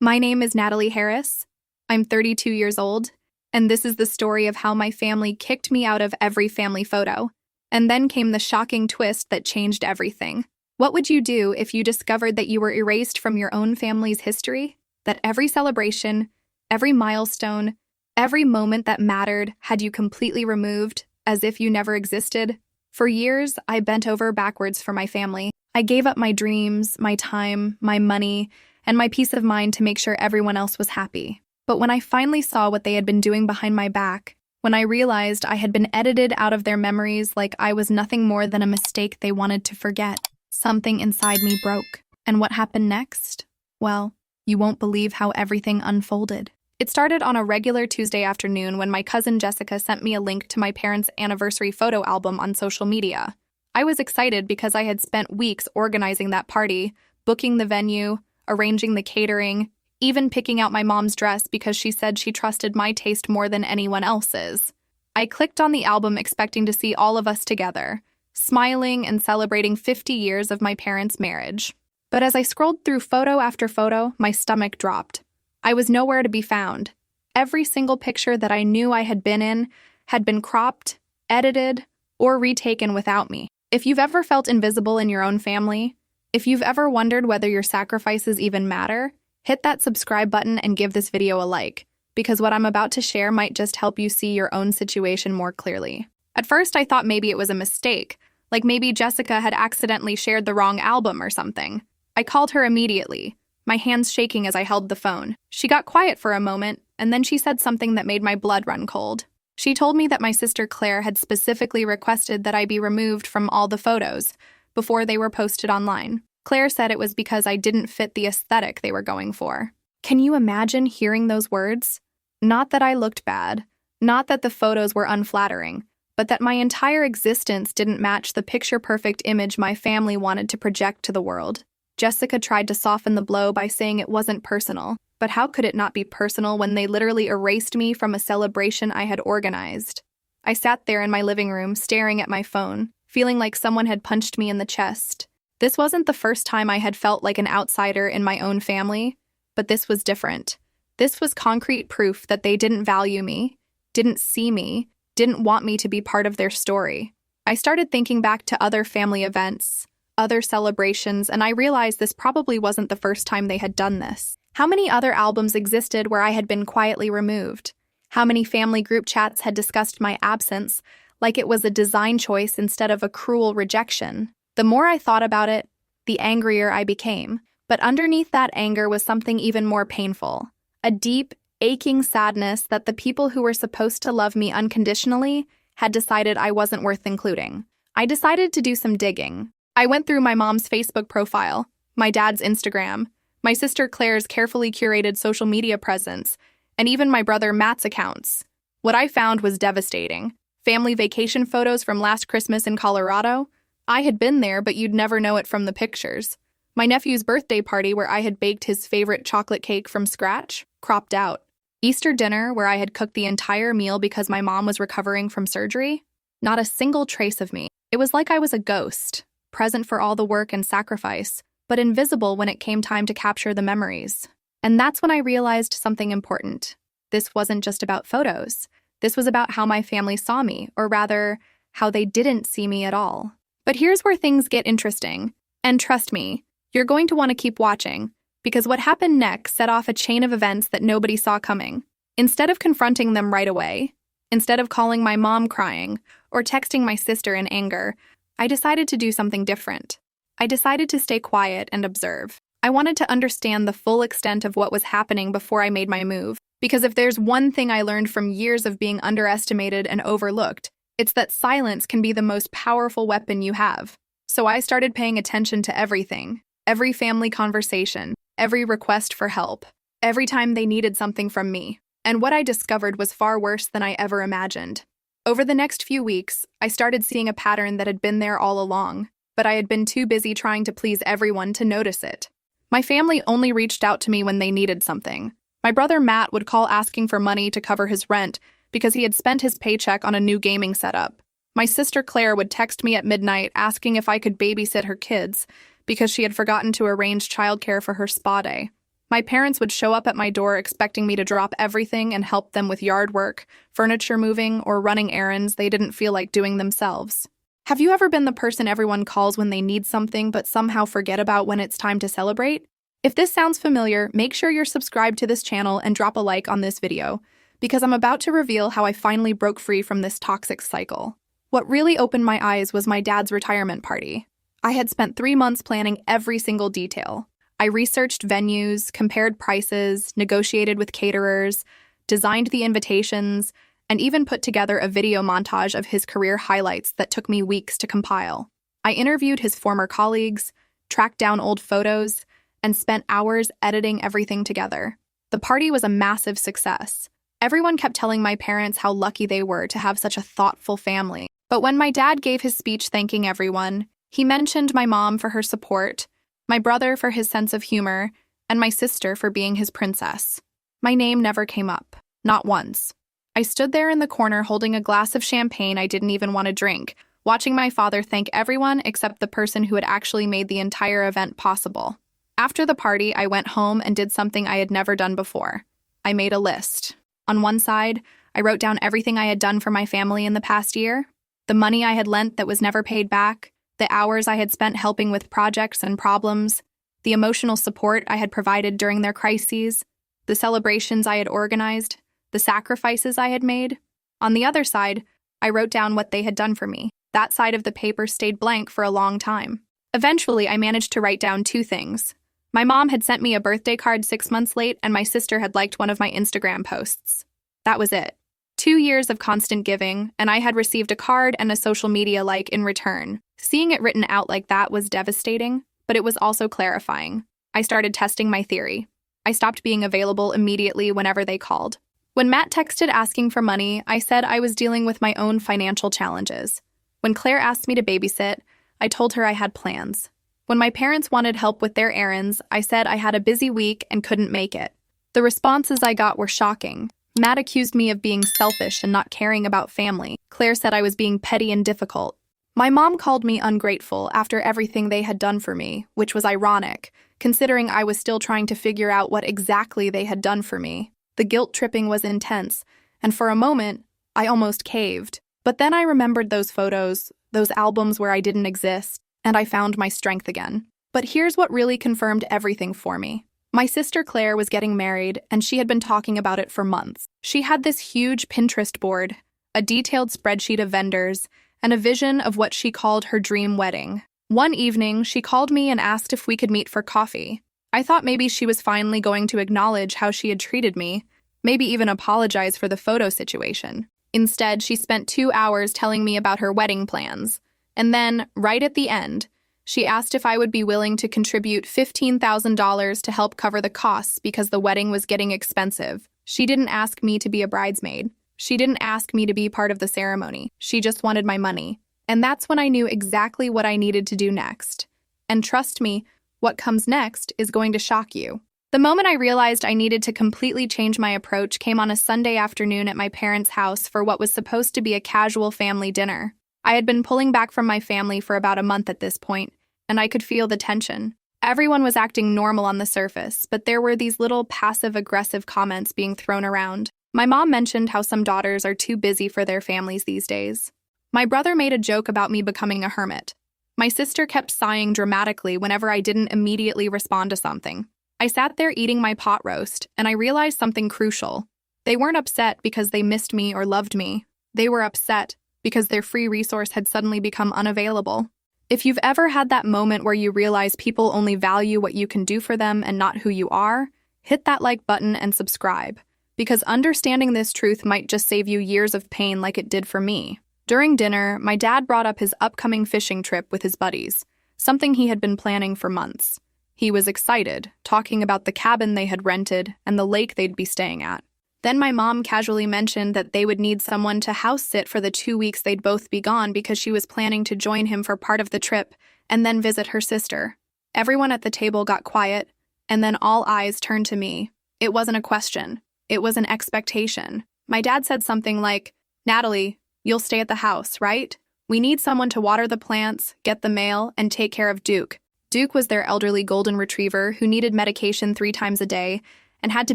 My name is Natalie Harris. I'm 32 years old, and this is the story of how my family kicked me out of every family photo. And then came the shocking twist that changed everything. What would you do if you discovered that you were erased from your own family's history? That every celebration, every milestone, every moment that mattered had you completely removed, as if you never existed? For years, I bent over backwards for my family. I gave up my dreams, my time, my money, and my peace of mind to make sure everyone else was happy. But when I finally saw what they had been doing behind my back, when I realized I had been edited out of their memories like I was nothing more than a mistake they wanted to forget, something inside me broke. And what happened next? Well, you won't believe how everything unfolded. It started on a regular Tuesday afternoon when my cousin Jessica sent me a link to my parents' anniversary photo album on social media. I was excited because I had spent weeks organizing that party, booking the venue, arranging the catering, even picking out my mom's dress because she said she trusted my taste more than anyone else's. I clicked on the album expecting to see all of us together, smiling and celebrating 50 years of my parents' marriage. But as I scrolled through photo after photo, my stomach dropped. I was nowhere to be found. Every single picture that I knew I had been in had been cropped, edited, or retaken without me. If you've ever felt invisible in your own family, if you've ever wondered whether your sacrifices even matter, hit that subscribe button and give this video a like, because what I'm about to share might just help you see your own situation more clearly. At first, I thought maybe it was a mistake, like maybe Jessica had accidentally shared the wrong album or something. I called her immediately, my hands shaking as I held the phone. She got quiet for a moment, and then she said something that made my blood run cold. She told me that my sister Claire had specifically requested that I be removed from all the photos before they were posted online. Claire said it was because I didn't fit the aesthetic they were going for. Can you imagine hearing those words? Not that I looked bad, not that the photos were unflattering, but that my entire existence didn't match the picture-perfect image my family wanted to project to the world. Jessica tried to soften the blow by saying it wasn't personal, but how could it not be personal when they literally erased me from a celebration I had organized? I sat there in my living room, staring at my phone, feeling like someone had punched me in the chest. This wasn't the first time I had felt like an outsider in my own family, but this was different. This was concrete proof that they didn't value me, didn't see me, didn't want me to be part of their story. I started thinking back to other family events, other celebrations, and I realized this probably wasn't the first time they had done this. How many other albums existed where I had been quietly removed? How many family group chats had discussed my absence like it was a design choice instead of a cruel rejection? The more I thought about it, the angrier I became. But underneath that anger was something even more painful. A deep, aching sadness that the people who were supposed to love me unconditionally had decided I wasn't worth including. I decided to do some digging. I went through my mom's Facebook profile, my dad's Instagram, my sister Claire's carefully curated social media presence, and even my brother Matt's accounts. What I found was devastating. Family vacation photos from last Christmas in Colorado. I had been there, but you'd never know it from the pictures. My nephew's birthday party where I had baked his favorite chocolate cake from scratch, cropped out. Easter dinner where I had cooked the entire meal because my mom was recovering from surgery. Not a single trace of me. It was like I was a ghost, present for all the work and sacrifice, but invisible when it came time to capture the memories. And that's when I realized something important. This wasn't just about photos. This was about how my family saw me, or rather, how they didn't see me at all. But here's where things get interesting. And trust me, you're going to want to keep watching, because what happened next set off a chain of events that nobody saw coming. Instead of confronting them right away, instead of calling my mom crying, or texting my sister in anger, I decided to do something different. I decided to stay quiet and observe. I wanted to understand the full extent of what was happening before I made my move, because if there's one thing I learned from years of being underestimated and overlooked, it's that silence can be the most powerful weapon you have. So I started paying attention to everything, every family conversation, every request for help, every time they needed something from me. And what I discovered was far worse than I ever imagined. Over the next few weeks, I started seeing a pattern that had been there all along, but I had been too busy trying to please everyone to notice it. My family only reached out to me when they needed something. My brother Matt would call asking for money to cover his rent because he had spent his paycheck on a new gaming setup. My sister Claire would text me at midnight asking if I could babysit her kids because she had forgotten to arrange childcare for her spa day. My parents would show up at my door expecting me to drop everything and help them with yard work, furniture moving, or running errands they didn't feel like doing themselves. Have you ever been the person everyone calls when they need something but somehow forget about when it's time to celebrate? If this sounds familiar, make sure you're subscribed to this channel and drop a like on this video, because I'm about to reveal how I finally broke free from this toxic cycle. What really opened my eyes was my dad's retirement party. I had spent 3 months planning every single detail. I researched venues, compared prices, negotiated with caterers, designed the invitations, and even put together a video montage of his career highlights that took me weeks to compile. I interviewed his former colleagues, tracked down old photos, and spent hours editing everything together. The party was a massive success. Everyone kept telling my parents how lucky they were to have such a thoughtful family. But when my dad gave his speech thanking everyone, he mentioned my mom for her support, my brother for his sense of humor, and my sister for being his princess. My name never came up, not once. I stood there in the corner holding a glass of champagne I didn't even want to drink, watching my father thank everyone except the person who had actually made the entire event possible. After the party, I went home and did something I had never done before. I made a list. On one side, I wrote down everything I had done for my family in the past year, the money I had lent that was never paid back, the hours I had spent helping with projects and problems, the emotional support I had provided during their crises, the celebrations I had organized, the sacrifices I had made. On the other side, I wrote down what they had done for me. That side of the paper stayed blank for a long time. Eventually, I managed to write down 2 things. My mom had sent me a birthday card 6 months late, and my sister had liked one of my Instagram posts. That was it. 2 years of constant giving, and I had received a card and a social media like in return. Seeing it written out like that was devastating, but it was also clarifying. I started testing my theory. I stopped being available immediately whenever they called. When Matt texted asking for money, I said I was dealing with my own financial challenges. When Claire asked me to babysit, I told her I had plans. When my parents wanted help with their errands, I said I had a busy week and couldn't make it. The responses I got were shocking. Matt accused me of being selfish and not caring about family. Claire said I was being petty and difficult. My mom called me ungrateful after everything they had done for me, which was ironic, considering I was still trying to figure out what exactly they had done for me. The guilt tripping was intense, and for a moment, I almost caved. But then I remembered those photos, those albums where I didn't exist, and I found my strength again. But here's what really confirmed everything for me. My sister Claire was getting married, and she had been talking about it for months. She had this huge Pinterest board, a detailed spreadsheet of vendors, and a vision of what she called her dream wedding. One evening, she called me and asked if we could meet for coffee. I thought maybe she was finally going to acknowledge how she had treated me, maybe even apologize for the photo situation. Instead, she spent 2 hours telling me about her wedding plans. And then, right at the end, she asked if I would be willing to contribute $15,000 to help cover the costs because the wedding was getting expensive. She didn't ask me to be a bridesmaid. She didn't ask me to be part of the ceremony. She just wanted my money. And that's when I knew exactly what I needed to do next. And trust me, what comes next is going to shock you. The moment I realized I needed to completely change my approach came on a Sunday afternoon at my parents' house for what was supposed to be a casual family dinner. I had been pulling back from my family for about a month at this point, and I could feel the tension. Everyone was acting normal on the surface, but there were these little passive-aggressive comments being thrown around. My mom mentioned how some daughters are too busy for their families these days. My brother made a joke about me becoming a hermit. My sister kept sighing dramatically whenever I didn't immediately respond to something. I sat there eating my pot roast, and I realized something crucial. They weren't upset because they missed me or loved me. They were upset because their free resource had suddenly become unavailable. If you've ever had that moment where you realize people only value what you can do for them and not who you are, hit that like button and subscribe, because understanding this truth might just save you years of pain like it did for me. During dinner, my dad brought up his upcoming fishing trip with his buddies, something he had been planning for months. He was excited, talking about the cabin they had rented and the lake they'd be staying at. Then my mom casually mentioned that they would need someone to house sit for the 2 weeks they'd both be gone because she was planning to join him for part of the trip and then visit her sister. Everyone at the table got quiet, and then all eyes turned to me. It wasn't a question. It was an expectation. My dad said something like, "Natalie, you'll stay at the house, right? We need someone to water the plants, get the mail, and take care of Duke." Duke was their elderly golden retriever who needed medication 3 times a day and had to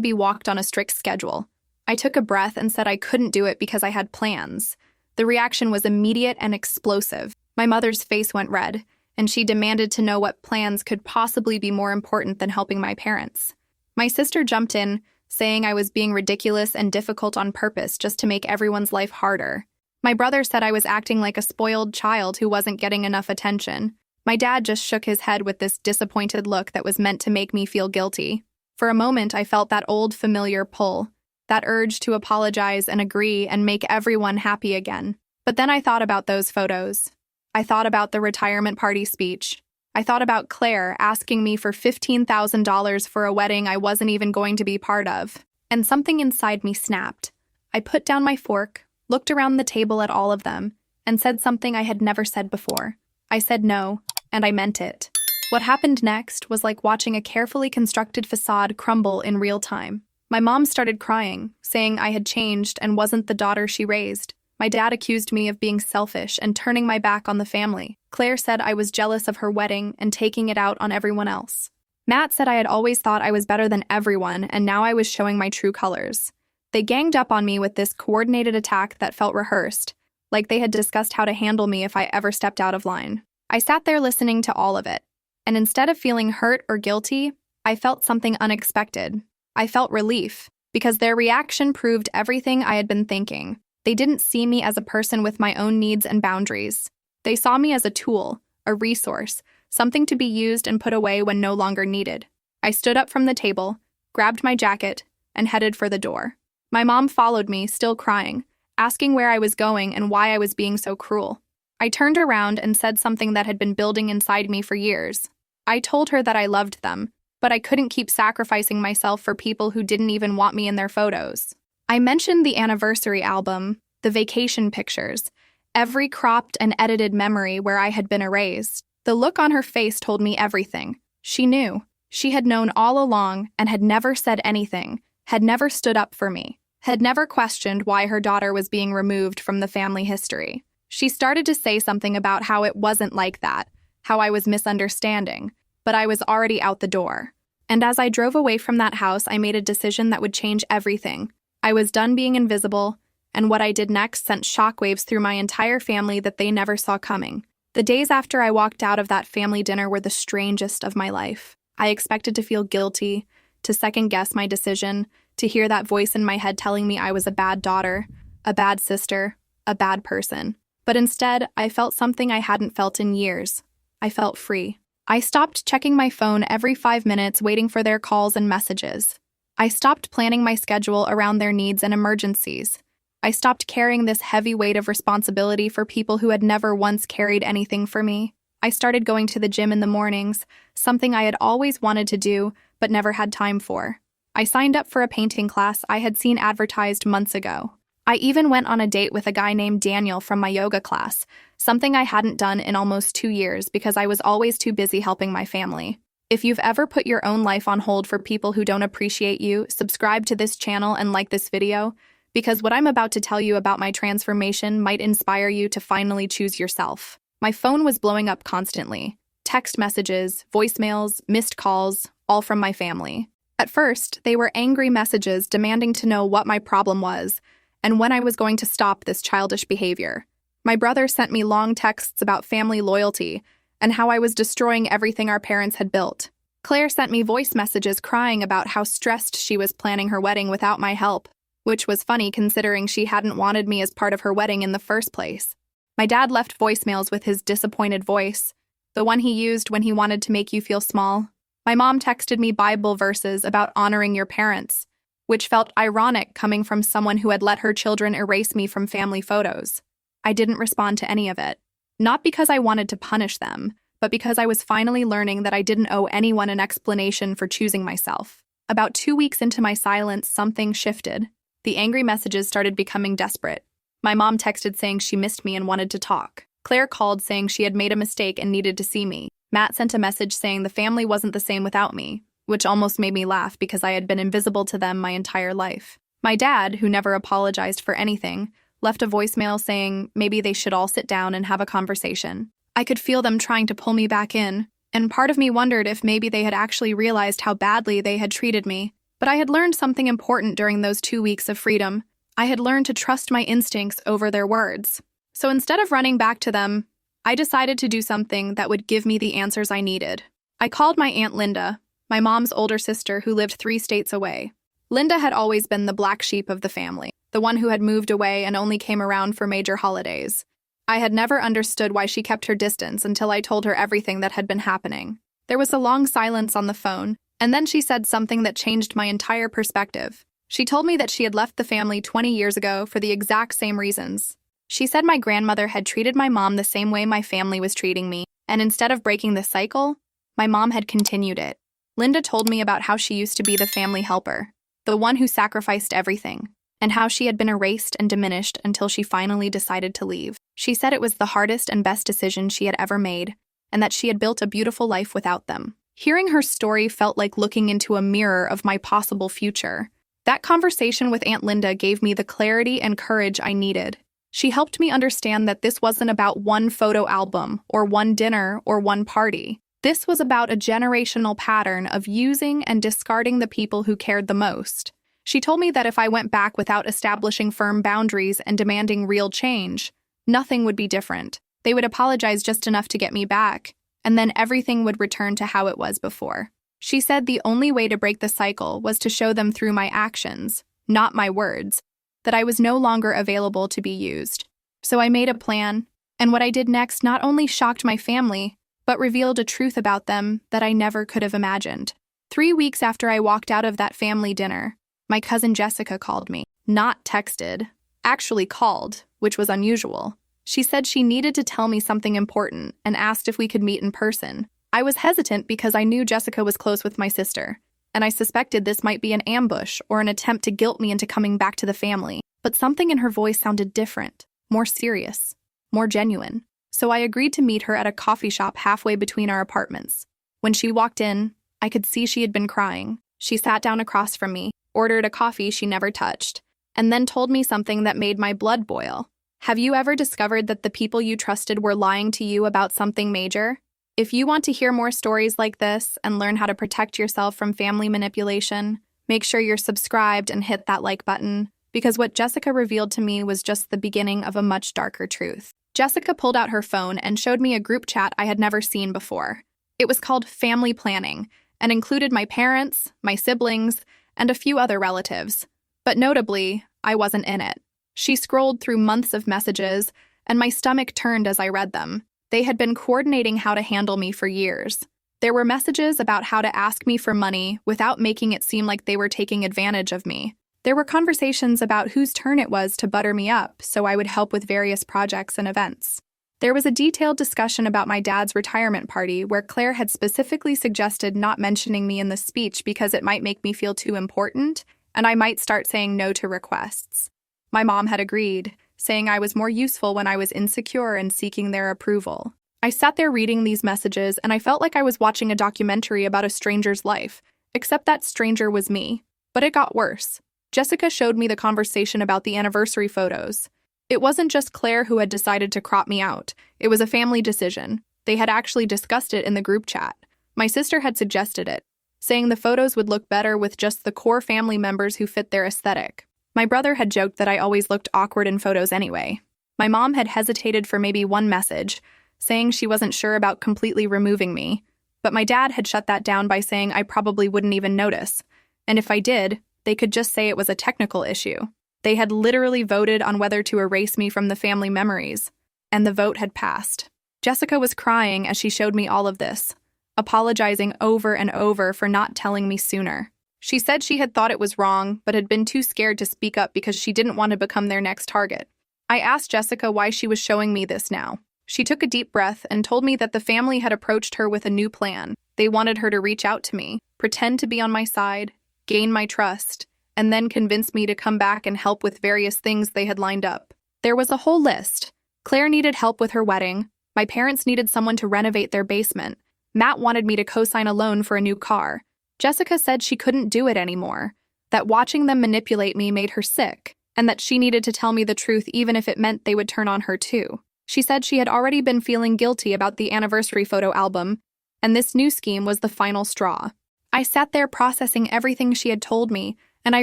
be walked on a strict schedule. I took a breath and said I couldn't do it because I had plans. The reaction was immediate and explosive. My mother's face went red, and she demanded to know what plans could possibly be more important than helping my parents. My sister jumped in, saying I was being ridiculous and difficult on purpose just to make everyone's life harder. My brother said I was acting like a spoiled child who wasn't getting enough attention. My dad just shook his head with this disappointed look that was meant to make me feel guilty. For a moment, I felt that old familiar pull, that urge to apologize and agree and make everyone happy again. But then I thought about those photos. I thought about the retirement party speech. I thought about Claire asking me for $15,000 for a wedding I wasn't even going to be part of. And something inside me snapped. I put down my fork, looked around the table at all of them, and said something I had never said before. I said no, and I meant it. What happened next was like watching a carefully constructed facade crumble in real time. My mom started crying, saying I had changed and wasn't the daughter she raised. My dad accused me of being selfish and turning my back on the family. Claire said I was jealous of her wedding and taking it out on everyone else. Matt said I had always thought I was better than everyone, and now I was showing my true colors. They ganged up on me with this coordinated attack that felt rehearsed, like they had discussed how to handle me if I ever stepped out of line. I sat there listening to all of it, and instead of feeling hurt or guilty, I felt something unexpected. I felt relief, because their reaction proved everything I had been thinking. They didn't see me as a person with my own needs and boundaries. They saw me as a tool, a resource, something to be used and put away when no longer needed. I stood up from the table, grabbed my jacket, and headed for the door. My mom followed me, still crying, asking where I was going and why I was being so cruel. I turned around and said something that had been building inside me for years. I told her that I loved them, but I couldn't keep sacrificing myself for people who didn't even want me in their photos. I mentioned the anniversary album, the vacation pictures, every cropped and edited memory where I had been erased. The look on her face told me everything. She knew. She had known all along and had never said anything, had never stood up for me, had never questioned why her daughter was being removed from the family history. She started to say something about how it wasn't like that, how I was misunderstanding, but I was already out the door. And as I drove away from that house, I made a decision that would change everything. I was done being invisible, and what I did next sent shockwaves through my entire family that they never saw coming. The days after I walked out of that family dinner were the strangest of my life. I expected to feel guilty, to second-guess my decision, to hear that voice in my head telling me I was a bad daughter, a bad sister, a bad person. But instead, I felt something I hadn't felt in years. I felt free. I stopped checking my phone every 5 minutes waiting for their calls and messages. I stopped planning my schedule around their needs and emergencies. I stopped carrying this heavy weight of responsibility for people who had never once carried anything for me. I started going to the gym in the mornings, something I had always wanted to do but never had time for. I signed up for a painting class I had seen advertised months ago. I even went on a date with a guy named Daniel from my yoga class, something I hadn't done in almost 2 years because I was always too busy helping my family. If you've ever put your own life on hold for people who don't appreciate you, subscribe to this channel and like this video, because what I'm about to tell you about my transformation might inspire you to finally choose yourself. My phone was blowing up constantly. Text messages, voicemails, missed calls, all from my family. At first, they were angry messages demanding to know what my problem was and when I was going to stop this childish behavior. My brother sent me long texts about family loyalty and how I was destroying everything our parents had built. Claire sent me voice messages crying about how stressed she was planning her wedding without my help, which was funny considering she hadn't wanted me as part of her wedding in the first place. My dad left voicemails with his disappointed voice, the one he used when he wanted to make you feel small. My mom texted me Bible verses about honoring your parents, which felt ironic coming from someone who had let her children erase me from family photos. I didn't respond to any of it. Not because I wanted to punish them, but because I was finally learning that I didn't owe anyone an explanation for choosing myself. About 2 weeks into my silence, something shifted. The angry messages started becoming desperate. My mom texted saying she missed me and wanted to talk. Claire called saying she had made a mistake and needed to see me. Matt sent a message saying the family wasn't the same without me, which almost made me laugh because I had been invisible to them my entire life. My dad, who never apologized for anything, left a voicemail saying maybe they should all sit down and have a conversation. I could feel them trying to pull me back in, and part of me wondered if maybe they had actually realized how badly they had treated me. But I had learned something important during those 2 weeks of freedom. I had learned to trust my instincts over their words. So instead of running back to them, I decided to do something that would give me the answers I needed. I called my Aunt Linda, my mom's older sister who lived 3 states away. Linda had always been the black sheep of the family, the one who had moved away and only came around for major holidays. I had never understood why she kept her distance until I told her everything that had been happening. There was a long silence on the phone, and then she said something that changed my entire perspective. She told me that she had left the family 20 years ago for the exact same reasons. She said my grandmother had treated my mom the same way my family was treating me, and instead of breaking the cycle, my mom had continued it. Linda told me about how she used to be the family helper, the one who sacrificed everything, and how she had been erased and diminished until she finally decided to leave. She said it was the hardest and best decision she had ever made, and that she had built a beautiful life without them. Hearing her story felt like looking into a mirror of my possible future. That conversation with Aunt Linda gave me the clarity and courage I needed. She helped me understand that this wasn't about one photo album, or one dinner, or one party. This was about a generational pattern of using and discarding the people who cared the most. She told me that if I went back without establishing firm boundaries and demanding real change, nothing would be different. They would apologize just enough to get me back, and then everything would return to how it was before. She said the only way to break the cycle was to show them through my actions, not my words, that I was no longer available to be used. So I made a plan, and what I did next not only shocked my family, but revealed a truth about them that I never could have imagined. 3 weeks after I walked out of that family dinner, my cousin Jessica called me. Not texted, actually called, which was unusual. She said she needed to tell me something important and asked if we could meet in person. I was hesitant because I knew Jessica was close with my sister, and I suspected this might be an ambush or an attempt to guilt me into coming back to the family. But something in her voice sounded different, more serious, more genuine. So I agreed to meet her at a coffee shop halfway between our apartments. When she walked in, I could see she had been crying. She sat down across from me, ordered a coffee she never touched, and then told me something that made my blood boil. Have you ever discovered that the people you trusted were lying to you about something major? If you want to hear more stories like this and learn how to protect yourself from family manipulation, make sure you're subscribed and hit that like button, because what Jessica revealed to me was just the beginning of a much darker truth. Jessica pulled out her phone and showed me a group chat I had never seen before. It was called Family Planning and included my parents, my siblings, and a few other relatives. But notably, I wasn't in it. She scrolled through months of messages, and my stomach turned as I read them. They had been coordinating how to handle me for years. There were messages about how to ask me for money without making it seem like they were taking advantage of me. There were conversations about whose turn it was to butter me up so I would help with various projects and events. There was a detailed discussion about my dad's retirement party where Claire had specifically suggested not mentioning me in the speech because it might make me feel too important, and I might start saying no to requests. My mom had agreed, saying I was more useful when I was insecure and seeking their approval. I sat there reading these messages, and I felt like I was watching a documentary about a stranger's life, except that stranger was me. But it got worse. Jessica showed me the conversation about the anniversary photos. It wasn't just Claire who had decided to crop me out. It was a family decision. They had actually discussed it in the group chat. My sister had suggested it, saying the photos would look better with just the core family members who fit their aesthetic. My brother had joked that I always looked awkward in photos anyway. My mom had hesitated for maybe one message, saying she wasn't sure about completely removing me. But my dad had shut that down by saying I probably wouldn't even notice. And if I did, they could just say it was a technical issue. They had literally voted on whether to erase me from the family memories, and the vote had passed. Jessica was crying as she showed me all of this, apologizing over and over for not telling me sooner. She said she had thought it was wrong, but had been too scared to speak up because she didn't want to become their next target. I asked Jessica why she was showing me this now. She took a deep breath and told me that the family had approached her with a new plan. They wanted her to reach out to me, pretend to be on my side, gain my trust, and then convince me to come back and help with various things they had lined up. There was a whole list. Claire needed help with her wedding. My parents needed someone to renovate their basement. Matt wanted me to co-sign a loan for a new car. Jessica said she couldn't do it anymore, that watching them manipulate me made her sick, and that she needed to tell me the truth even if it meant they would turn on her too. She said she had already been feeling guilty about the anniversary photo album, and this new scheme was the final straw. I sat there processing everything she had told me, and I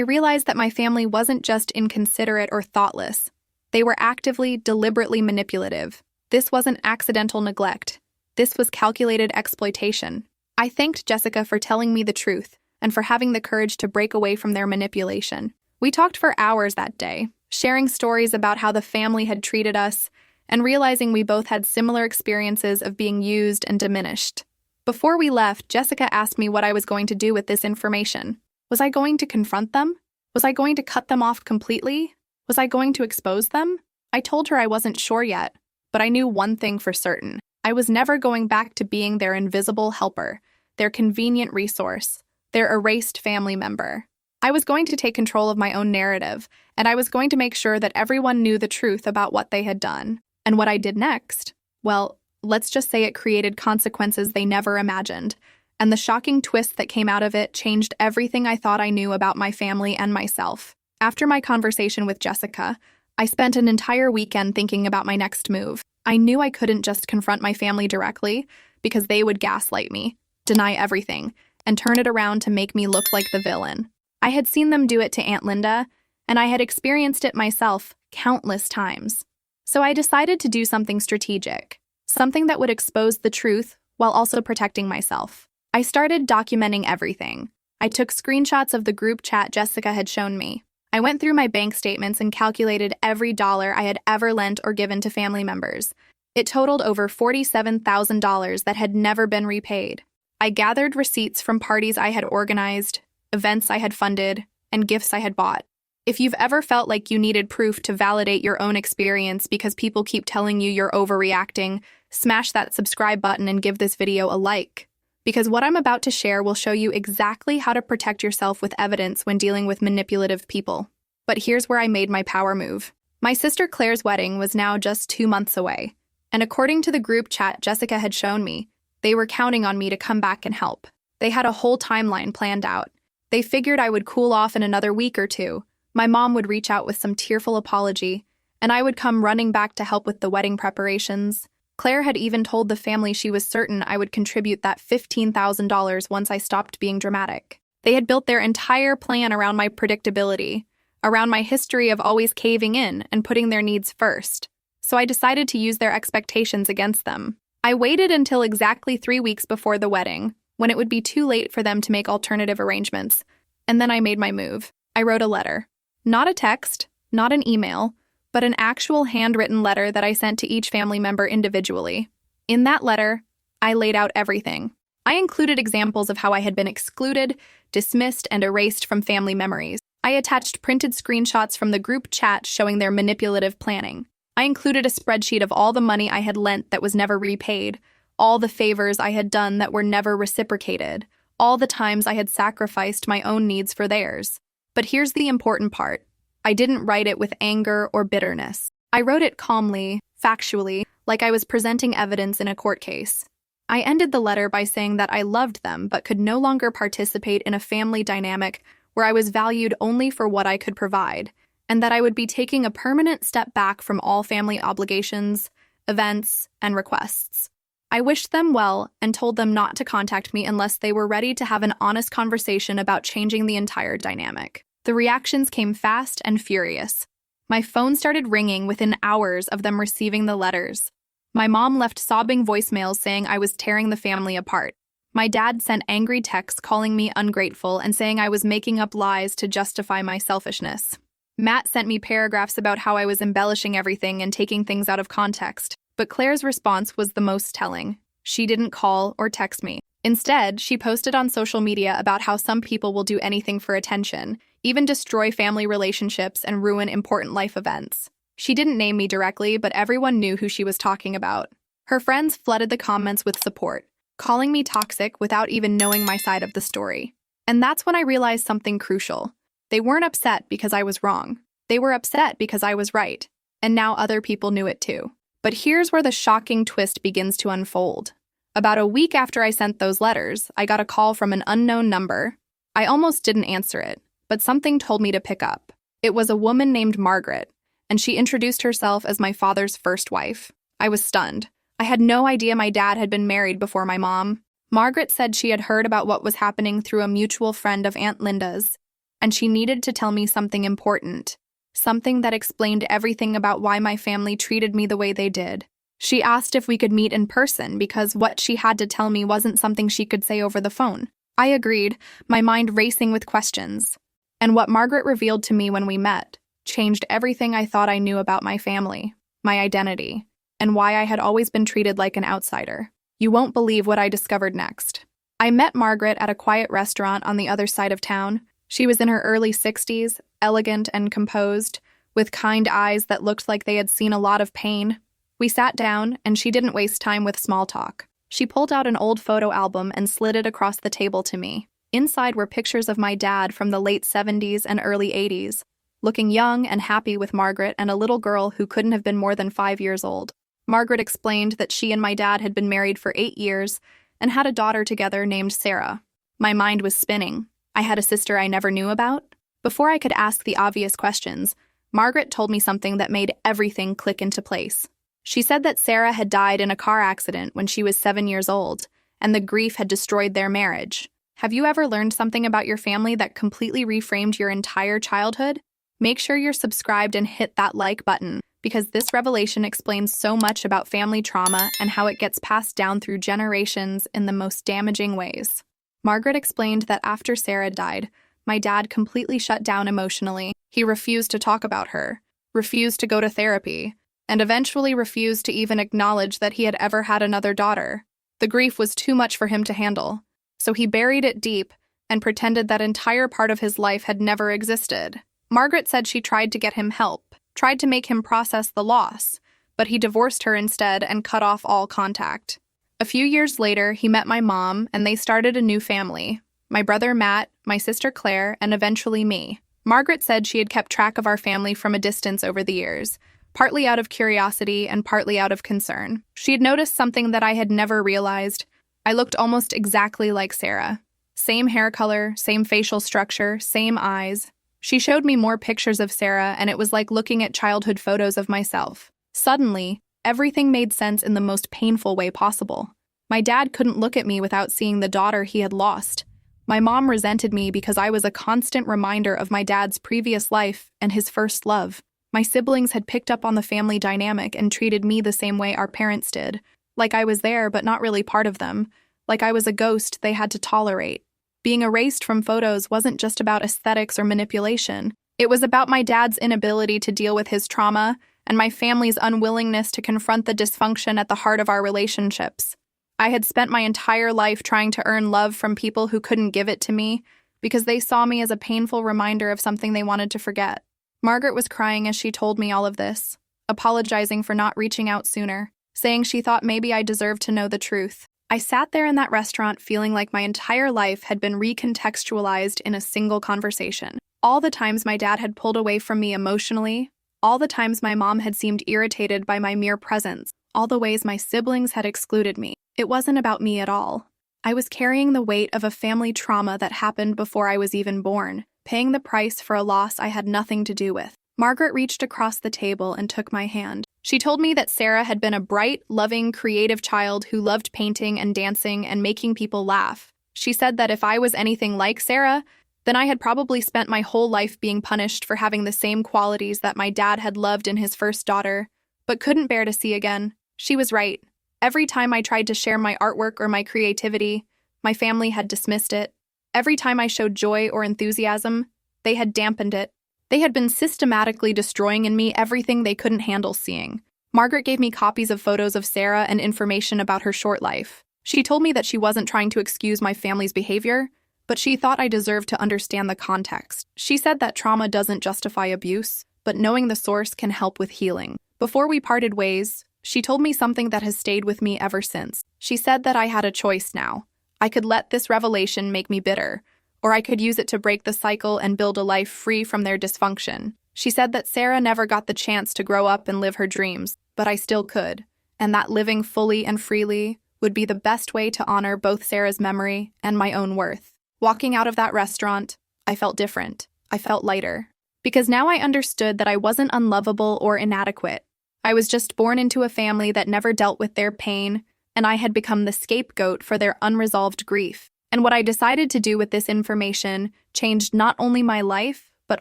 realized that my family wasn't just inconsiderate or thoughtless. They were actively, deliberately manipulative. This wasn't accidental neglect. This was calculated exploitation. I thanked Jessica for telling me the truth and for having the courage to break away from their manipulation. We talked for hours that day, sharing stories about how the family had treated us and realizing we both had similar experiences of being used and diminished. Before we left, Jessica asked me what I was going to do with this information. Was I going to confront them? Was I going to cut them off completely? Was I going to expose them? I told her I wasn't sure yet, but I knew one thing for certain. I was never going back to being their invisible helper, their convenient resource, their erased family member. I was going to take control of my own narrative, and I was going to make sure that everyone knew the truth about what they had done. And what I did next? Well, let's just say it created consequences they never imagined, and the shocking twist that came out of it changed everything I thought I knew about my family and myself. After my conversation with Jessica, I spent an entire weekend thinking about my next move. I knew I couldn't just confront my family directly because they would gaslight me, deny everything, and turn it around to make me look like the villain. I had seen them do it to Aunt Linda, and I had experienced it myself countless times. So I decided to do something strategic, something that would expose the truth while also protecting myself. I started documenting everything. I took screenshots of the group chat Jessica had shown me. I went through my bank statements and calculated every dollar I had ever lent or given to family members. It totaled over $47,000 that had never been repaid. I gathered receipts from parties I had organized, events I had funded, and gifts I had bought. If you've ever felt like you needed proof to validate your own experience because people keep telling you you're overreacting, smash that subscribe button and give this video a like. Because what I'm about to share will show you exactly how to protect yourself with evidence when dealing with manipulative people. But here's where I made my power move. My sister Claire's wedding was now just 2 months away, and according to the group chat Jessica had shown me, they were counting on me to come back and help. They had a whole timeline planned out. They figured I would cool off in another week or two. My mom would reach out with some tearful apology, and I would come running back to help with the wedding preparations. Claire had even told the family she was certain I would contribute that $15,000 once I stopped being dramatic. They had built their entire plan around my predictability, around my history of always caving in and putting their needs first. So I decided to use their expectations against them. I waited until exactly 3 weeks before the wedding, when it would be too late for them to make alternative arrangements, and then I made my move. I wrote a letter. Not a text, not an email, but an actual handwritten letter that I sent to each family member individually. In that letter, I laid out everything. I included examples of how I had been excluded, dismissed, and erased from family memories. I attached printed screenshots from the group chat showing their manipulative planning. I included a spreadsheet of all the money I had lent that was never repaid, all the favors I had done that were never reciprocated, all the times I had sacrificed my own needs for theirs. But here's the important part. I didn't write it with anger or bitterness. I wrote it calmly, factually, like I was presenting evidence in a court case. I ended the letter by saying that I loved them but could no longer participate in a family dynamic where I was valued only for what I could provide, and that I would be taking a permanent step back from all family obligations, events, and requests. I wished them well and told them not to contact me unless they were ready to have an honest conversation about changing the entire dynamic. The reactions came fast and furious. My phone started ringing within hours of them receiving the letters. My mom left sobbing voicemails saying I was tearing the family apart. My dad sent angry texts calling me ungrateful and saying I was making up lies to justify my selfishness. Matt sent me paragraphs about how I was embellishing everything and taking things out of context. But Claire's response was the most telling. She didn't call or text me. Instead, she posted on social media about how some people will do anything for attention, even destroy family relationships and ruin important life events. She didn't name me directly, but everyone knew who she was talking about. Her friends flooded the comments with support, calling me toxic without even knowing my side of the story. And that's when I realized something crucial. They weren't upset because I was wrong. They were upset because I was right. And now other people knew it too. But here's where the shocking twist begins to unfold. About a week after I sent those letters, I got a call from an unknown number. I almost didn't answer it, but something told me to pick up. It was a woman named Margaret, and she introduced herself as my father's first wife. I was stunned. I had no idea my dad had been married before my mom. Margaret said she had heard about what was happening through a mutual friend of Aunt Linda's, and she needed to tell me something important, something that explained everything about why my family treated me the way they did. She asked if we could meet in person because what she had to tell me wasn't something she could say over the phone. I agreed, my mind racing with questions. And what Margaret revealed to me when we met changed everything I thought I knew about my family, my identity, and why I had always been treated like an outsider. You won't believe what I discovered next. I met Margaret at a quiet restaurant on the other side of town. She was in her early 60s, elegant and composed, with kind eyes that looked like they had seen a lot of pain. We sat down, and she didn't waste time with small talk. She pulled out an old photo album and slid it across the table to me. Inside were pictures of my dad from the late 70s and early 80s, looking young and happy with Margaret and a little girl who couldn't have been more than 5 years old. Margaret explained that she and my dad had been married for 8 years and had a daughter together named Sarah. My mind was spinning. I had a sister I never knew about? Before I could ask the obvious questions, Margaret told me something that made everything click into place. She said that Sarah had died in a car accident when she was 7 years old, and the grief had destroyed their marriage. Have you ever learned something about your family that completely reframed your entire childhood? Make sure you're subscribed and hit that like button, because this revelation explains so much about family trauma and how it gets passed down through generations in the most damaging ways. Margaret explained that after Sarah died, my dad completely shut down emotionally. He refused to talk about her, refused to go to therapy, and eventually refused to even acknowledge that he had ever had another daughter. The grief was too much for him to handle, so he buried it deep and pretended that entire part of his life had never existed. Margaret said she tried to get him help, tried to make him process the loss, but he divorced her instead and cut off all contact. A few years later, he met my mom, and they started a new family. My brother Matt, my sister Claire, and eventually me. Margaret said she had kept track of our family from a distance over the years, partly out of curiosity and partly out of concern. She had noticed something that I had never realized. I looked almost exactly like Sarah. Same hair color, same facial structure, same eyes. She showed me more pictures of Sarah, and it was like looking at childhood photos of myself. Suddenly, everything made sense in the most painful way possible. My dad couldn't look at me without seeing the daughter he had lost. My mom resented me because I was a constant reminder of my dad's previous life and his first love. My siblings had picked up on the family dynamic and treated me the same way our parents did, like I was there but not really part of them, like I was a ghost they had to tolerate. Being erased from photos wasn't just about aesthetics or manipulation. It was about my dad's inability to deal with his trauma and my family's unwillingness to confront the dysfunction at the heart of our relationships. I had spent my entire life trying to earn love from people who couldn't give it to me because they saw me as a painful reminder of something they wanted to forget. Margaret was crying as she told me all of this, apologizing for not reaching out sooner, saying she thought maybe I deserved to know the truth. I sat there in that restaurant feeling like my entire life had been recontextualized in a single conversation. All the times my dad had pulled away from me emotionally, all the times my mom had seemed irritated by my mere presence, all the ways my siblings had excluded me. It wasn't about me at all. I was carrying the weight of a family trauma that happened before I was even born, paying the price for a loss I had nothing to do with. Margaret reached across the table and took my hand. She told me that Sarah had been a bright, loving, creative child who loved painting and dancing and making people laugh. She said that if I was anything like Sarah, then I had probably spent my whole life being punished for having the same qualities that my dad had loved in his first daughter, but couldn't bear to see again. She was right. Every time I tried to share my artwork or my creativity, my family had dismissed it. Every time I showed joy or enthusiasm, they had dampened it. They had been systematically destroying in me everything they couldn't handle seeing. Margaret gave me copies of photos of Sarah and information about her short life. She told me that she wasn't trying to excuse my family's behavior, but she thought I deserved to understand the context. She said that trauma doesn't justify abuse, but knowing the source can help with healing. Before we parted ways, she told me something that has stayed with me ever since. She said that I had a choice now. I could let this revelation make me bitter, or I could use it to break the cycle and build a life free from their dysfunction. She said that Sarah never got the chance to grow up and live her dreams, but I still could, and that living fully and freely would be the best way to honor both Sarah's memory and my own worth. Walking out of that restaurant, I felt different. I felt lighter. Because now I understood that I wasn't unlovable or inadequate. I was just born into a family that never dealt with their pain, and I had become the scapegoat for their unresolved grief. And what I decided to do with this information changed not only my life, but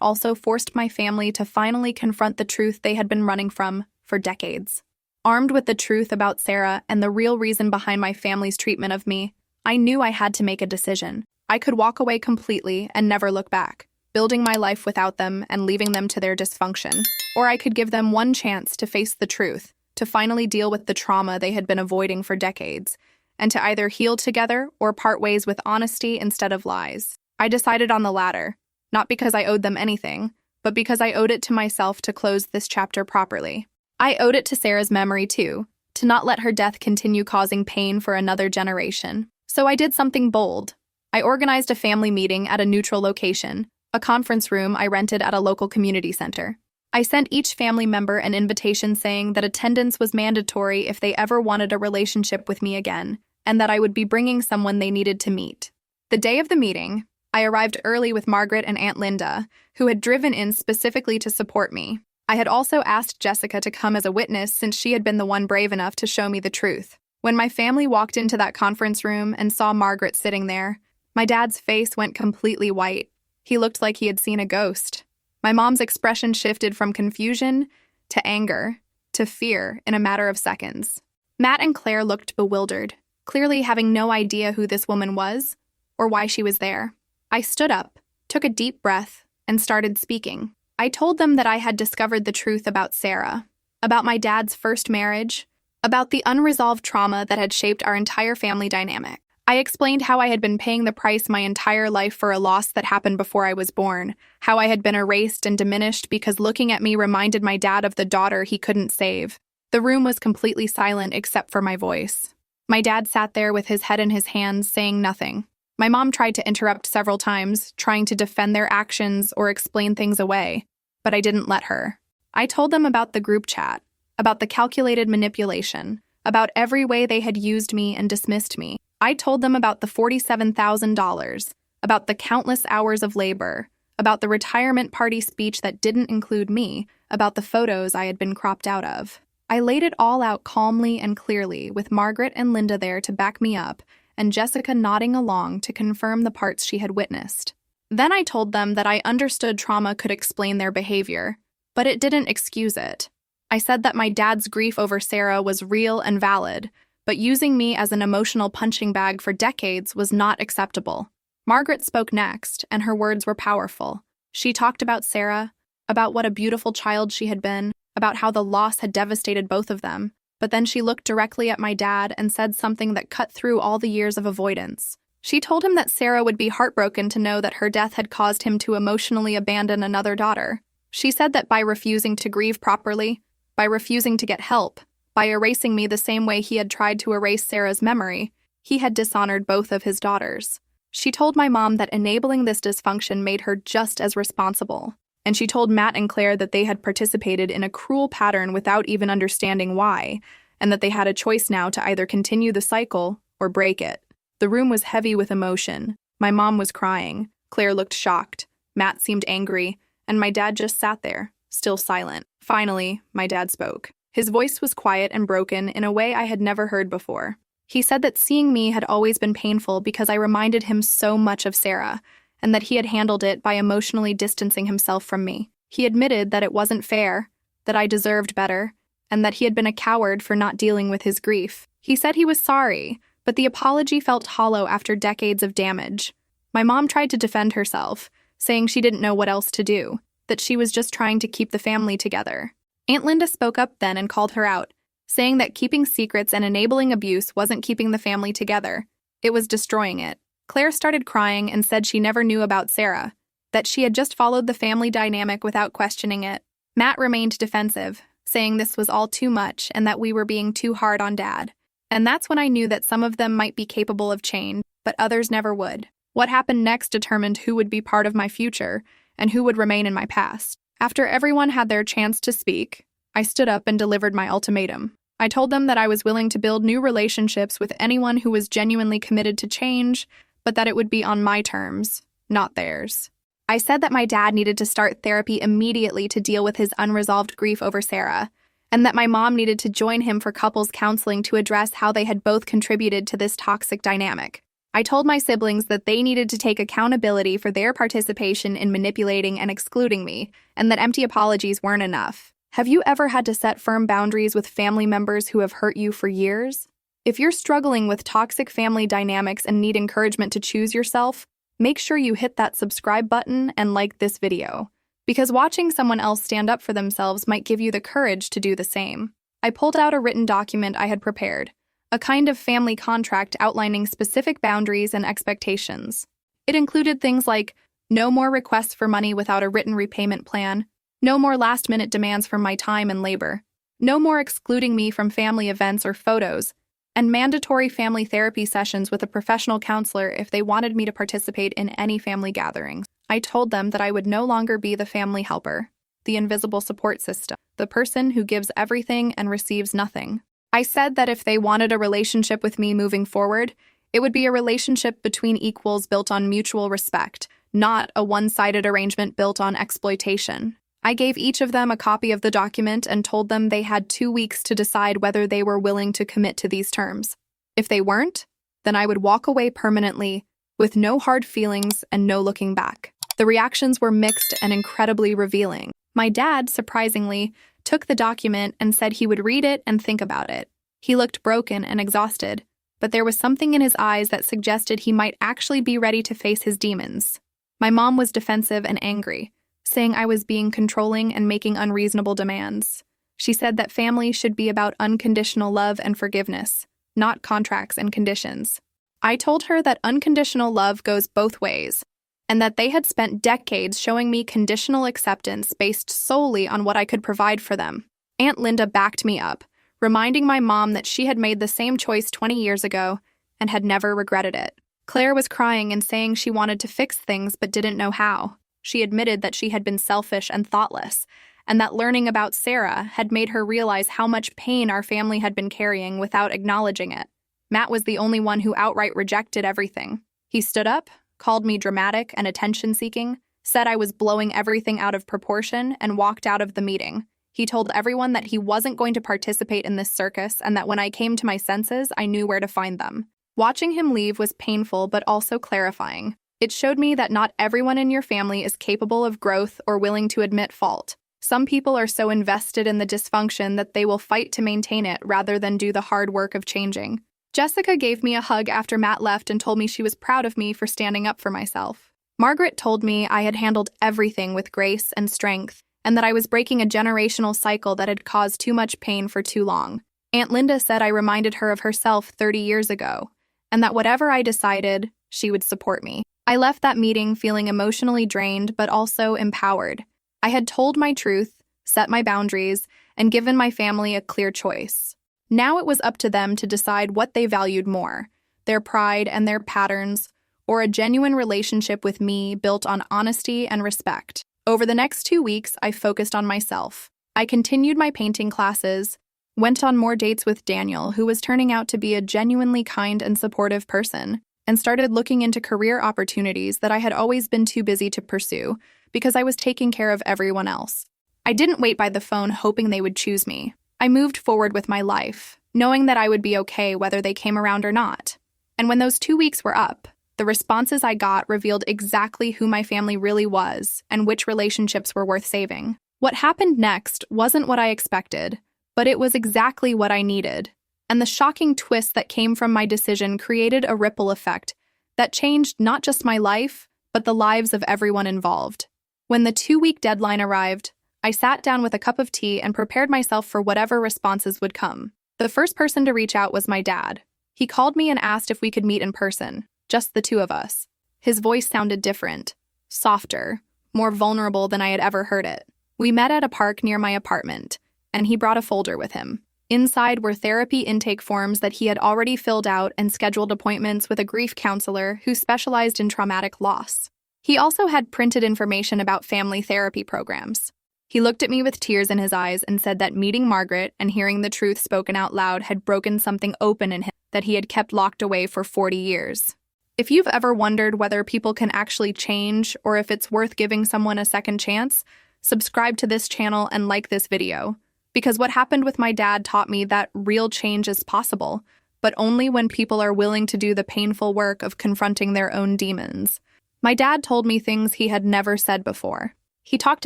also forced my family to finally confront the truth they had been running from for decades. Armed with the truth about Sarah and the real reason behind my family's treatment of me, I knew I had to make a decision. I could walk away completely and never look back, building my life without them and leaving them to their dysfunction. Or I could give them one chance to face the truth, to finally deal with the trauma they had been avoiding for decades, and to either heal together or part ways with honesty instead of lies. I decided on the latter, not because I owed them anything, but because I owed it to myself to close this chapter properly. I owed it to Sarah's memory too, to not let her death continue causing pain for another generation. So I did something bold. I organized a family meeting at a neutral location, a conference room I rented at a local community center. I sent each family member an invitation saying that attendance was mandatory if they ever wanted a relationship with me again, and that I would be bringing someone they needed to meet. The day of the meeting, I arrived early with Margaret and Aunt Linda, who had driven in specifically to support me. I had also asked Jessica to come as a witness since she had been the one brave enough to show me the truth. When my family walked into that conference room and saw Margaret sitting there, my dad's face went completely white. He looked like he had seen a ghost. My mom's expression shifted from confusion to anger to fear in a matter of seconds. Matt and Claire looked bewildered, clearly having no idea who this woman was or why she was there. I stood up, took a deep breath, and started speaking. I told them that I had discovered the truth about Sarah, about my dad's first marriage, about the unresolved trauma that had shaped our entire family dynamic. I explained how I had been paying the price my entire life for a loss that happened before I was born, how I had been erased and diminished because looking at me reminded my dad of the daughter he couldn't save. The room was completely silent except for my voice. My dad sat there with his head in his hands, saying nothing. My mom tried to interrupt several times, trying to defend their actions or explain things away, but I didn't let her. I told them about the group chat, about the calculated manipulation, about every way they had used me and dismissed me. I told them about the $47,000, about the countless hours of labor, about the retirement party speech that didn't include me, about the photos I had been cropped out of. I laid it all out calmly and clearly, with Margaret and Linda there to back me up, and Jessica nodding along to confirm the parts she had witnessed. Then I told them that I understood trauma could explain their behavior, but it didn't excuse it. I said that my dad's grief over Sarah was real and valid, but using me as an emotional punching bag for decades was not acceptable. Margaret spoke next, and her words were powerful. She talked about Sarah, about what a beautiful child she had been, about how the loss had devastated both of them, but then she looked directly at my dad and said something that cut through all the years of avoidance. She told him that Sarah would be heartbroken to know that her death had caused him to emotionally abandon another daughter. She said that by refusing to grieve properly, by refusing to get help, by erasing me the same way he had tried to erase Sarah's memory, he had dishonored both of his daughters. She told my mom that enabling this dysfunction made her just as responsible, and she told Matt and Claire that they had participated in a cruel pattern without even understanding why, and that they had a choice now to either continue the cycle or break it. The room was heavy with emotion. My mom was crying. Claire looked shocked. Matt seemed angry, and my dad just sat there, still silent. Finally, my dad spoke. His voice was quiet and broken in a way I had never heard before. He said that seeing me had always been painful because I reminded him so much of Sarah, and that he had handled it by emotionally distancing himself from me. He admitted that it wasn't fair, that I deserved better, and that he had been a coward for not dealing with his grief. He said he was sorry, but the apology felt hollow after decades of damage. My mom tried to defend herself, saying she didn't know what else to do, that she was just trying to keep the family together. Aunt Linda spoke up then and called her out, saying that keeping secrets and enabling abuse wasn't keeping the family together. It was destroying it. Claire started crying and said she never knew about Sarah, that she had just followed the family dynamic without questioning it. Matt remained defensive, saying this was all too much and that we were being too hard on Dad. And that's when I knew that some of them might be capable of change, but others never would. What happened next determined who would be part of my future and who would remain in my past. After everyone had their chance to speak, I stood up and delivered my ultimatum. I told them that I was willing to build new relationships with anyone who was genuinely committed to change, but that it would be on my terms, not theirs. I said that my dad needed to start therapy immediately to deal with his unresolved grief over Sarah, and that my mom needed to join him for couples counseling to address how they had both contributed to this toxic dynamic. I told my siblings that they needed to take accountability for their participation in manipulating and excluding me, and that empty apologies weren't enough. Have you ever had to set firm boundaries with family members who have hurt you for years? If you're struggling with toxic family dynamics and need encouragement to choose yourself, make sure you hit that subscribe button and like this video, because watching someone else stand up for themselves might give you the courage to do the same. I pulled out a written document I had prepared, a kind of family contract outlining specific boundaries and expectations. It included things like no more requests for money without a written repayment plan, no more last-minute demands for my time and labor, no more excluding me from family events or photos, and mandatory family therapy sessions with a professional counselor if they wanted me to participate in any family gatherings. I told them that I would no longer be the family helper, the invisible support system, the person who gives everything and receives nothing. I said that if they wanted a relationship with me moving forward, it would be a relationship between equals built on mutual respect, not a one-sided arrangement built on exploitation. I gave each of them a copy of the document and told them they had 2 weeks to decide whether they were willing to commit to these terms. If they weren't, then I would walk away permanently, with no hard feelings and no looking back. The reactions were mixed and incredibly revealing. My dad, surprisingly, took the document and said he would read it and think about it. He looked broken and exhausted, but there was something in his eyes that suggested he might actually be ready to face his demons. My mom was defensive and angry, saying I was being controlling and making unreasonable demands. She said that family should be about unconditional love and forgiveness, not contracts and conditions. I told her that unconditional love goes both ways, and that they had spent decades showing me conditional acceptance based solely on what I could provide for them. Aunt Linda backed me up, reminding my mom that she had made the same choice 20 years ago and had never regretted it. Claire was crying and saying she wanted to fix things but didn't know how. She admitted that she had been selfish and thoughtless, and that learning about Sarah had made her realize how much pain our family had been carrying without acknowledging it. Matt was the only one who outright rejected everything. He stood up, called me dramatic and attention-seeking, said I was blowing everything out of proportion, and walked out of the meeting. He told everyone that he wasn't going to participate in this circus and that when I came to my senses, I knew where to find them. Watching him leave was painful but also clarifying. It showed me that not everyone in your family is capable of growth or willing to admit fault. Some people are so invested in the dysfunction that they will fight to maintain it rather than do the hard work of changing. Jessica gave me a hug after Matt left and told me she was proud of me for standing up for myself. Margaret told me I had handled everything with grace and strength, and that I was breaking a generational cycle that had caused too much pain for too long. Aunt Linda said I reminded her of herself 30 years ago, and that whatever I decided, she would support me. I left that meeting feeling emotionally drained but also empowered. I had told my truth, set my boundaries, and given my family a clear choice. Now it was up to them to decide what they valued more, their pride and their patterns, or a genuine relationship with me built on honesty and respect. Over the next 2 weeks, I focused on myself. I continued my painting classes, went on more dates with Daniel, who was turning out to be a genuinely kind and supportive person, and started looking into career opportunities that I had always been too busy to pursue because I was taking care of everyone else. I didn't wait by the phone hoping they would choose me. I moved forward with my life, knowing that I would be okay whether they came around or not. And when those 2 weeks were up, the responses I got revealed exactly who my family really was and which relationships were worth saving. What happened next wasn't what I expected, but it was exactly what I needed. And the shocking twist that came from my decision created a ripple effect that changed not just my life, but the lives of everyone involved. When the 2-week deadline arrived, I sat down with a cup of tea and prepared myself for whatever responses would come. The first person to reach out was my dad. He called me and asked if we could meet in person, just the two of us. His voice sounded different, softer, more vulnerable than I had ever heard it. We met at a park near my apartment, and he brought a folder with him. Inside were therapy intake forms that he had already filled out and scheduled appointments with a grief counselor who specialized in traumatic loss. He also had printed information about family therapy programs. He looked at me with tears in his eyes and said that meeting Margaret and hearing the truth spoken out loud had broken something open in him that he had kept locked away for 40 years. If you've ever wondered whether people can actually change or if it's worth giving someone a second chance, subscribe to this channel and like this video. Because what happened with my dad taught me that real change is possible, but only when people are willing to do the painful work of confronting their own demons. My dad told me things he had never said before. He talked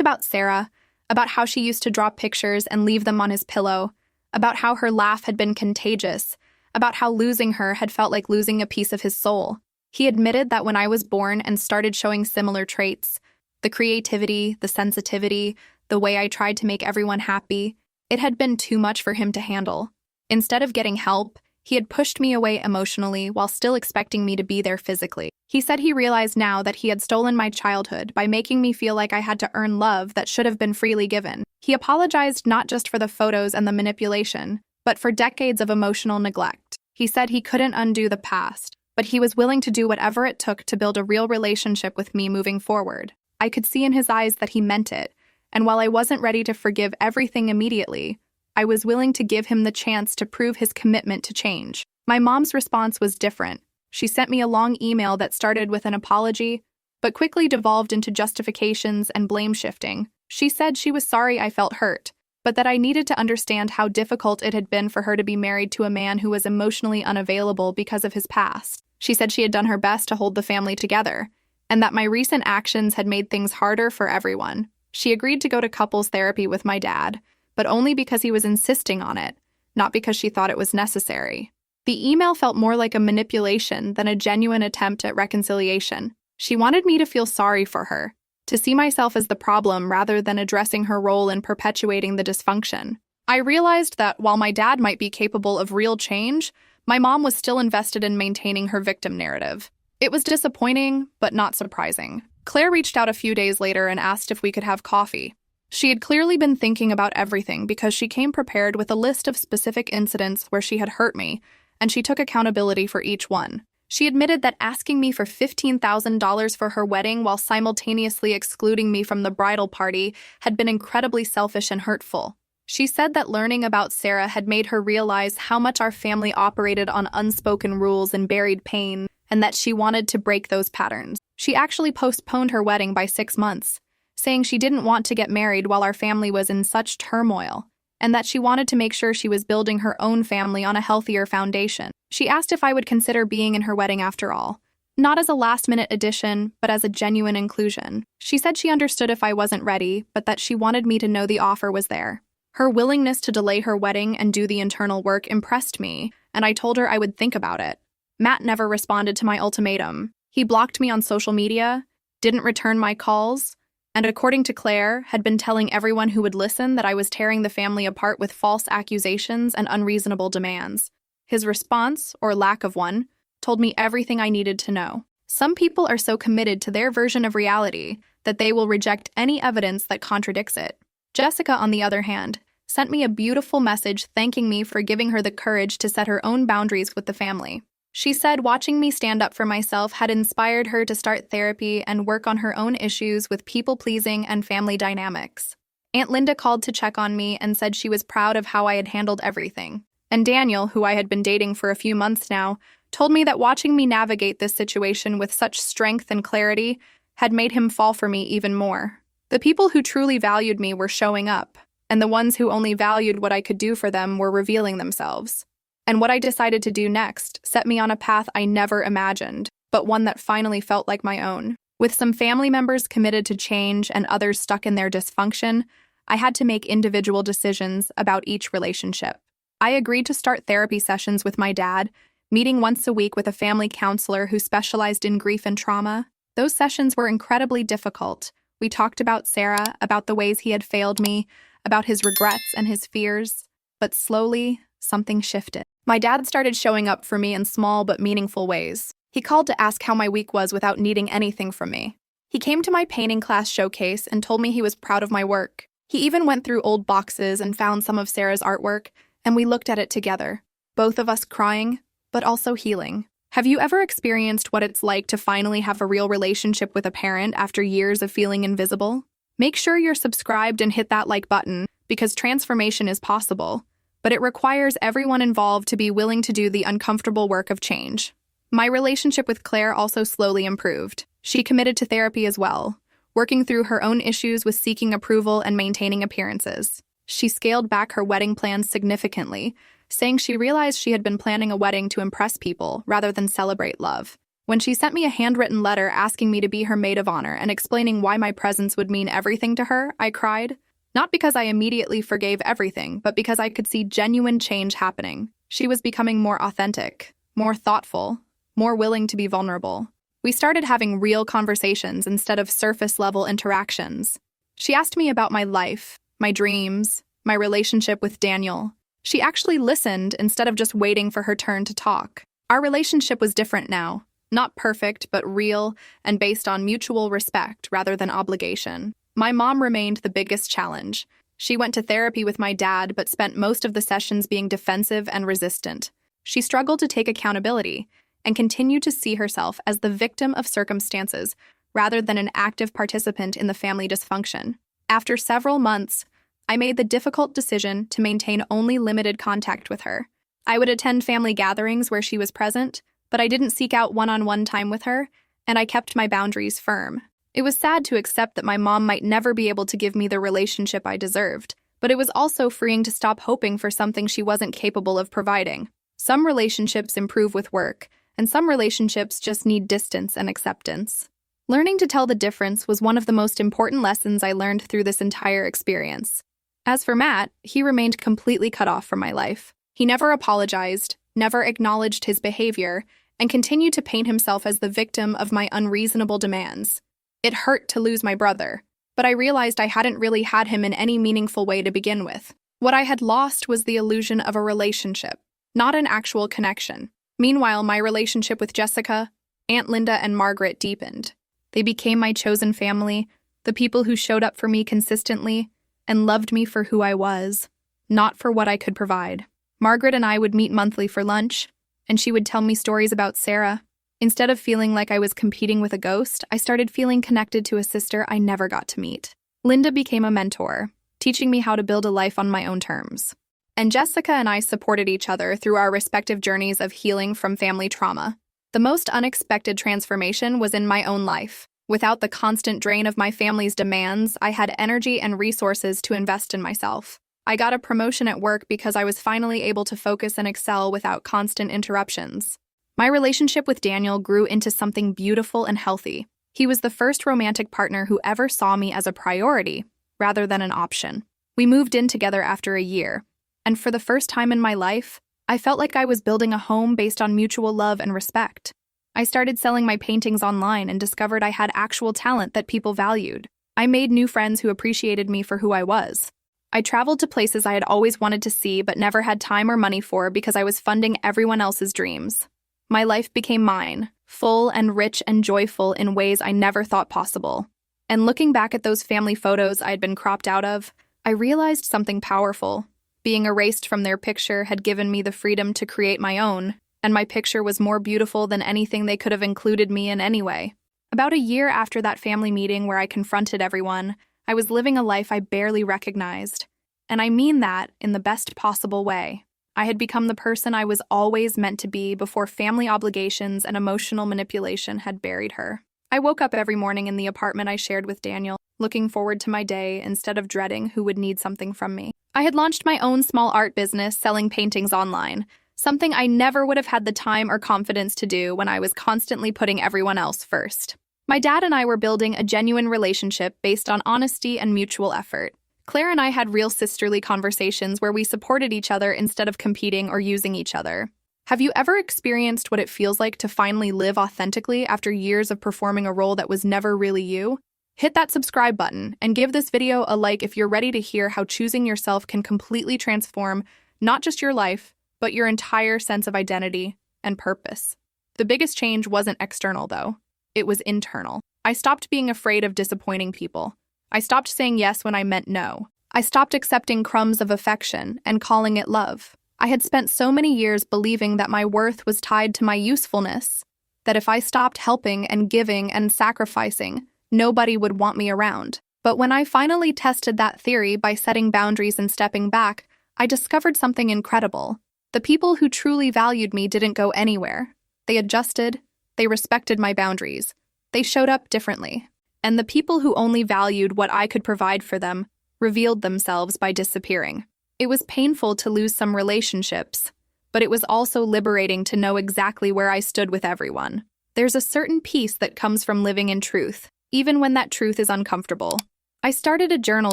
about Sarah, about how she used to draw pictures and leave them on his pillow, about how her laugh had been contagious, about how losing her had felt like losing a piece of his soul. He admitted that when I was born and started showing similar traits, the creativity, the sensitivity, the way I tried to make everyone happy, it had been too much for him to handle. Instead of getting help, he had pushed me away emotionally while still expecting me to be there physically. He said he realized now that he had stolen my childhood by making me feel like I had to earn love that should have been freely given. He apologized not just for the photos and the manipulation, but for decades of emotional neglect. He said he couldn't undo the past, but he was willing to do whatever it took to build a real relationship with me moving forward. I could see in his eyes that he meant it, and while I wasn't ready to forgive everything immediately, I was willing to give him the chance to prove his commitment to change. My mom's response was different. She sent me a long email that started with an apology, but quickly devolved into justifications and blame shifting. She said she was sorry I felt hurt, but that I needed to understand how difficult it had been for her to be married to a man who was emotionally unavailable because of his past. She said she had done her best to hold the family together, and that my recent actions had made things harder for everyone. She agreed to go to couples therapy with my dad, but only because he was insisting on it, not because she thought it was necessary. The email felt more like a manipulation than a genuine attempt at reconciliation. She wanted me to feel sorry for her, to see myself as the problem rather than addressing her role in perpetuating the dysfunction. I realized that while my dad might be capable of real change, my mom was still invested in maintaining her victim narrative. It was disappointing, but not surprising. Claire reached out a few days later and asked if we could have coffee. She had clearly been thinking about everything because she came prepared with a list of specific incidents where she had hurt me, and she took accountability for each one. She admitted that asking me for $15,000 for her wedding while simultaneously excluding me from the bridal party had been incredibly selfish and hurtful. She said that learning about Sarah had made her realize how much our family operated on unspoken rules and buried pain, and that she wanted to break those patterns. She actually postponed her wedding by 6 months, saying she didn't want to get married while our family was in such turmoil, and that she wanted to make sure she was building her own family on a healthier foundation. She asked if I would consider being in her wedding after all, not as a last-minute addition, but as a genuine inclusion. She said she understood if I wasn't ready, but that she wanted me to know the offer was there. Her willingness to delay her wedding and do the internal work impressed me, and I told her I would think about it. Matt never responded to my ultimatum. He blocked me on social media, didn't return my calls, and according to Claire, had been telling everyone who would listen that I was tearing the family apart with false accusations and unreasonable demands. His response, or lack of one, told me everything I needed to know. Some people are so committed to their version of reality that they will reject any evidence that contradicts it. Jessica, on the other hand, sent me a beautiful message thanking me for giving her the courage to set her own boundaries with the family. She said watching me stand up for myself had inspired her to start therapy and work on her own issues with people-pleasing and family dynamics. Aunt Linda called to check on me and said she was proud of how I had handled everything. And Daniel, who I had been dating for a few months now, told me that watching me navigate this situation with such strength and clarity had made him fall for me even more. The people who truly valued me were showing up, and the ones who only valued what I could do for them were revealing themselves. And what I decided to do next set me on a path I never imagined, but one that finally felt like my own. With some family members committed to change and others stuck in their dysfunction, I had to make individual decisions about each relationship. I agreed to start therapy sessions with my dad, meeting once a week with a family counselor who specialized in grief and trauma. Those sessions were incredibly difficult. We talked about Sarah, about the ways he had failed me, about his regrets and his fears, but slowly, something shifted. My dad started showing up for me in small but meaningful ways. He called to ask how my week was without needing anything from me. He came to my painting class showcase and told me he was proud of my work. He even went through old boxes and found some of Sarah's artwork, and we looked at it together, both of us crying, but also healing. Have you ever experienced what it's like to finally have a real relationship with a parent after years of feeling invisible? Make sure you're subscribed and hit that like button, because transformation is possible. But it requires everyone involved to be willing to do the uncomfortable work of change. My relationship with Claire also slowly improved. She committed to therapy as well, working through her own issues with seeking approval and maintaining appearances. She scaled back her wedding plans significantly, saying she realized she had been planning a wedding to impress people rather than celebrate love. When she sent me a handwritten letter asking me to be her maid of honor and explaining why my presence would mean everything to her, I cried. Not because I immediately forgave everything, but because I could see genuine change happening. She was becoming more authentic, more thoughtful, more willing to be vulnerable. We started having real conversations instead of surface-level interactions. She asked me about my life, my dreams, my relationship with Daniel. She actually listened instead of just waiting for her turn to talk. Our relationship was different now. Not perfect, but real and based on mutual respect rather than obligation. My mom remained the biggest challenge. She went to therapy with my dad, but spent most of the sessions being defensive and resistant. She struggled to take accountability and continued to see herself as the victim of circumstances rather than an active participant in the family dysfunction. After several months, I made the difficult decision to maintain only limited contact with her. I would attend family gatherings where she was present, but I didn't seek out one-on-one time with her, and I kept my boundaries firm. It was sad to accept that my mom might never be able to give me the relationship I deserved, but it was also freeing to stop hoping for something she wasn't capable of providing. Some relationships improve with work, and some relationships just need distance and acceptance. Learning to tell the difference was one of the most important lessons I learned through this entire experience. As for Matt, he remained completely cut off from my life. He never apologized, never acknowledged his behavior, and continued to paint himself as the victim of my unreasonable demands. It hurt to lose my brother, but I realized I hadn't really had him in any meaningful way to begin with. What I had lost was the illusion of a relationship, not an actual connection. Meanwhile, my relationship with Jessica, Aunt Linda, and Margaret deepened. They became my chosen family, the people who showed up for me consistently and loved me for who I was, not for what I could provide. Margaret and I would meet monthly for lunch, and she would tell me stories about Sarah. Instead of feeling like I was competing with a ghost, I started feeling connected to a sister I never got to meet. Linda became a mentor, teaching me how to build a life on my own terms. And Jessica and I supported each other through our respective journeys of healing from family trauma. The most unexpected transformation was in my own life. Without the constant drain of my family's demands, I had energy and resources to invest in myself. I got a promotion at work because I was finally able to focus and excel without constant interruptions. My relationship with Daniel grew into something beautiful and healthy. He was the first romantic partner who ever saw me as a priority, rather than an option. We moved in together after a year, and for the first time in my life, I felt like I was building a home based on mutual love and respect. I started selling my paintings online and discovered I had actual talent that people valued. I made new friends who appreciated me for who I was. I traveled to places I had always wanted to see but never had time or money for because I was funding everyone else's dreams. My life became mine, full and rich and joyful in ways I never thought possible. And looking back at those family photos I had been cropped out of, I realized something powerful. Being erased from their picture had given me the freedom to create my own, and my picture was more beautiful than anything they could have included me in anyway. About a year after that family meeting where I confronted everyone, I was living a life I barely recognized. And I mean that in the best possible way. I had become the person I was always meant to be before family obligations and emotional manipulation had buried her. I woke up every morning in the apartment I shared with Daniel, looking forward to my day instead of dreading who would need something from me. I had launched my own small art business selling paintings online, something I never would have had the time or confidence to do when I was constantly putting everyone else first. My dad and I were building a genuine relationship based on honesty and mutual effort. Claire and I had real sisterly conversations where we supported each other instead of competing or using each other. Have you ever experienced what it feels like to finally live authentically after years of performing a role that was never really you? Hit that subscribe button and give this video a like if you're ready to hear how choosing yourself can completely transform not just your life, but your entire sense of identity and purpose. The biggest change wasn't external, though. It was internal. I stopped being afraid of disappointing people. I stopped saying yes when I meant no. I stopped accepting crumbs of affection and calling it love. I had spent so many years believing that my worth was tied to my usefulness, that if I stopped helping and giving and sacrificing, nobody would want me around. But when I finally tested that theory by setting boundaries and stepping back, I discovered something incredible. The people who truly valued me didn't go anywhere. They adjusted, they respected my boundaries, they showed up differently. And the people who only valued what I could provide for them revealed themselves by disappearing. It was painful to lose some relationships, but it was also liberating to know exactly where I stood with everyone. There's a certain peace that comes from living in truth, even when that truth is uncomfortable. I started a journal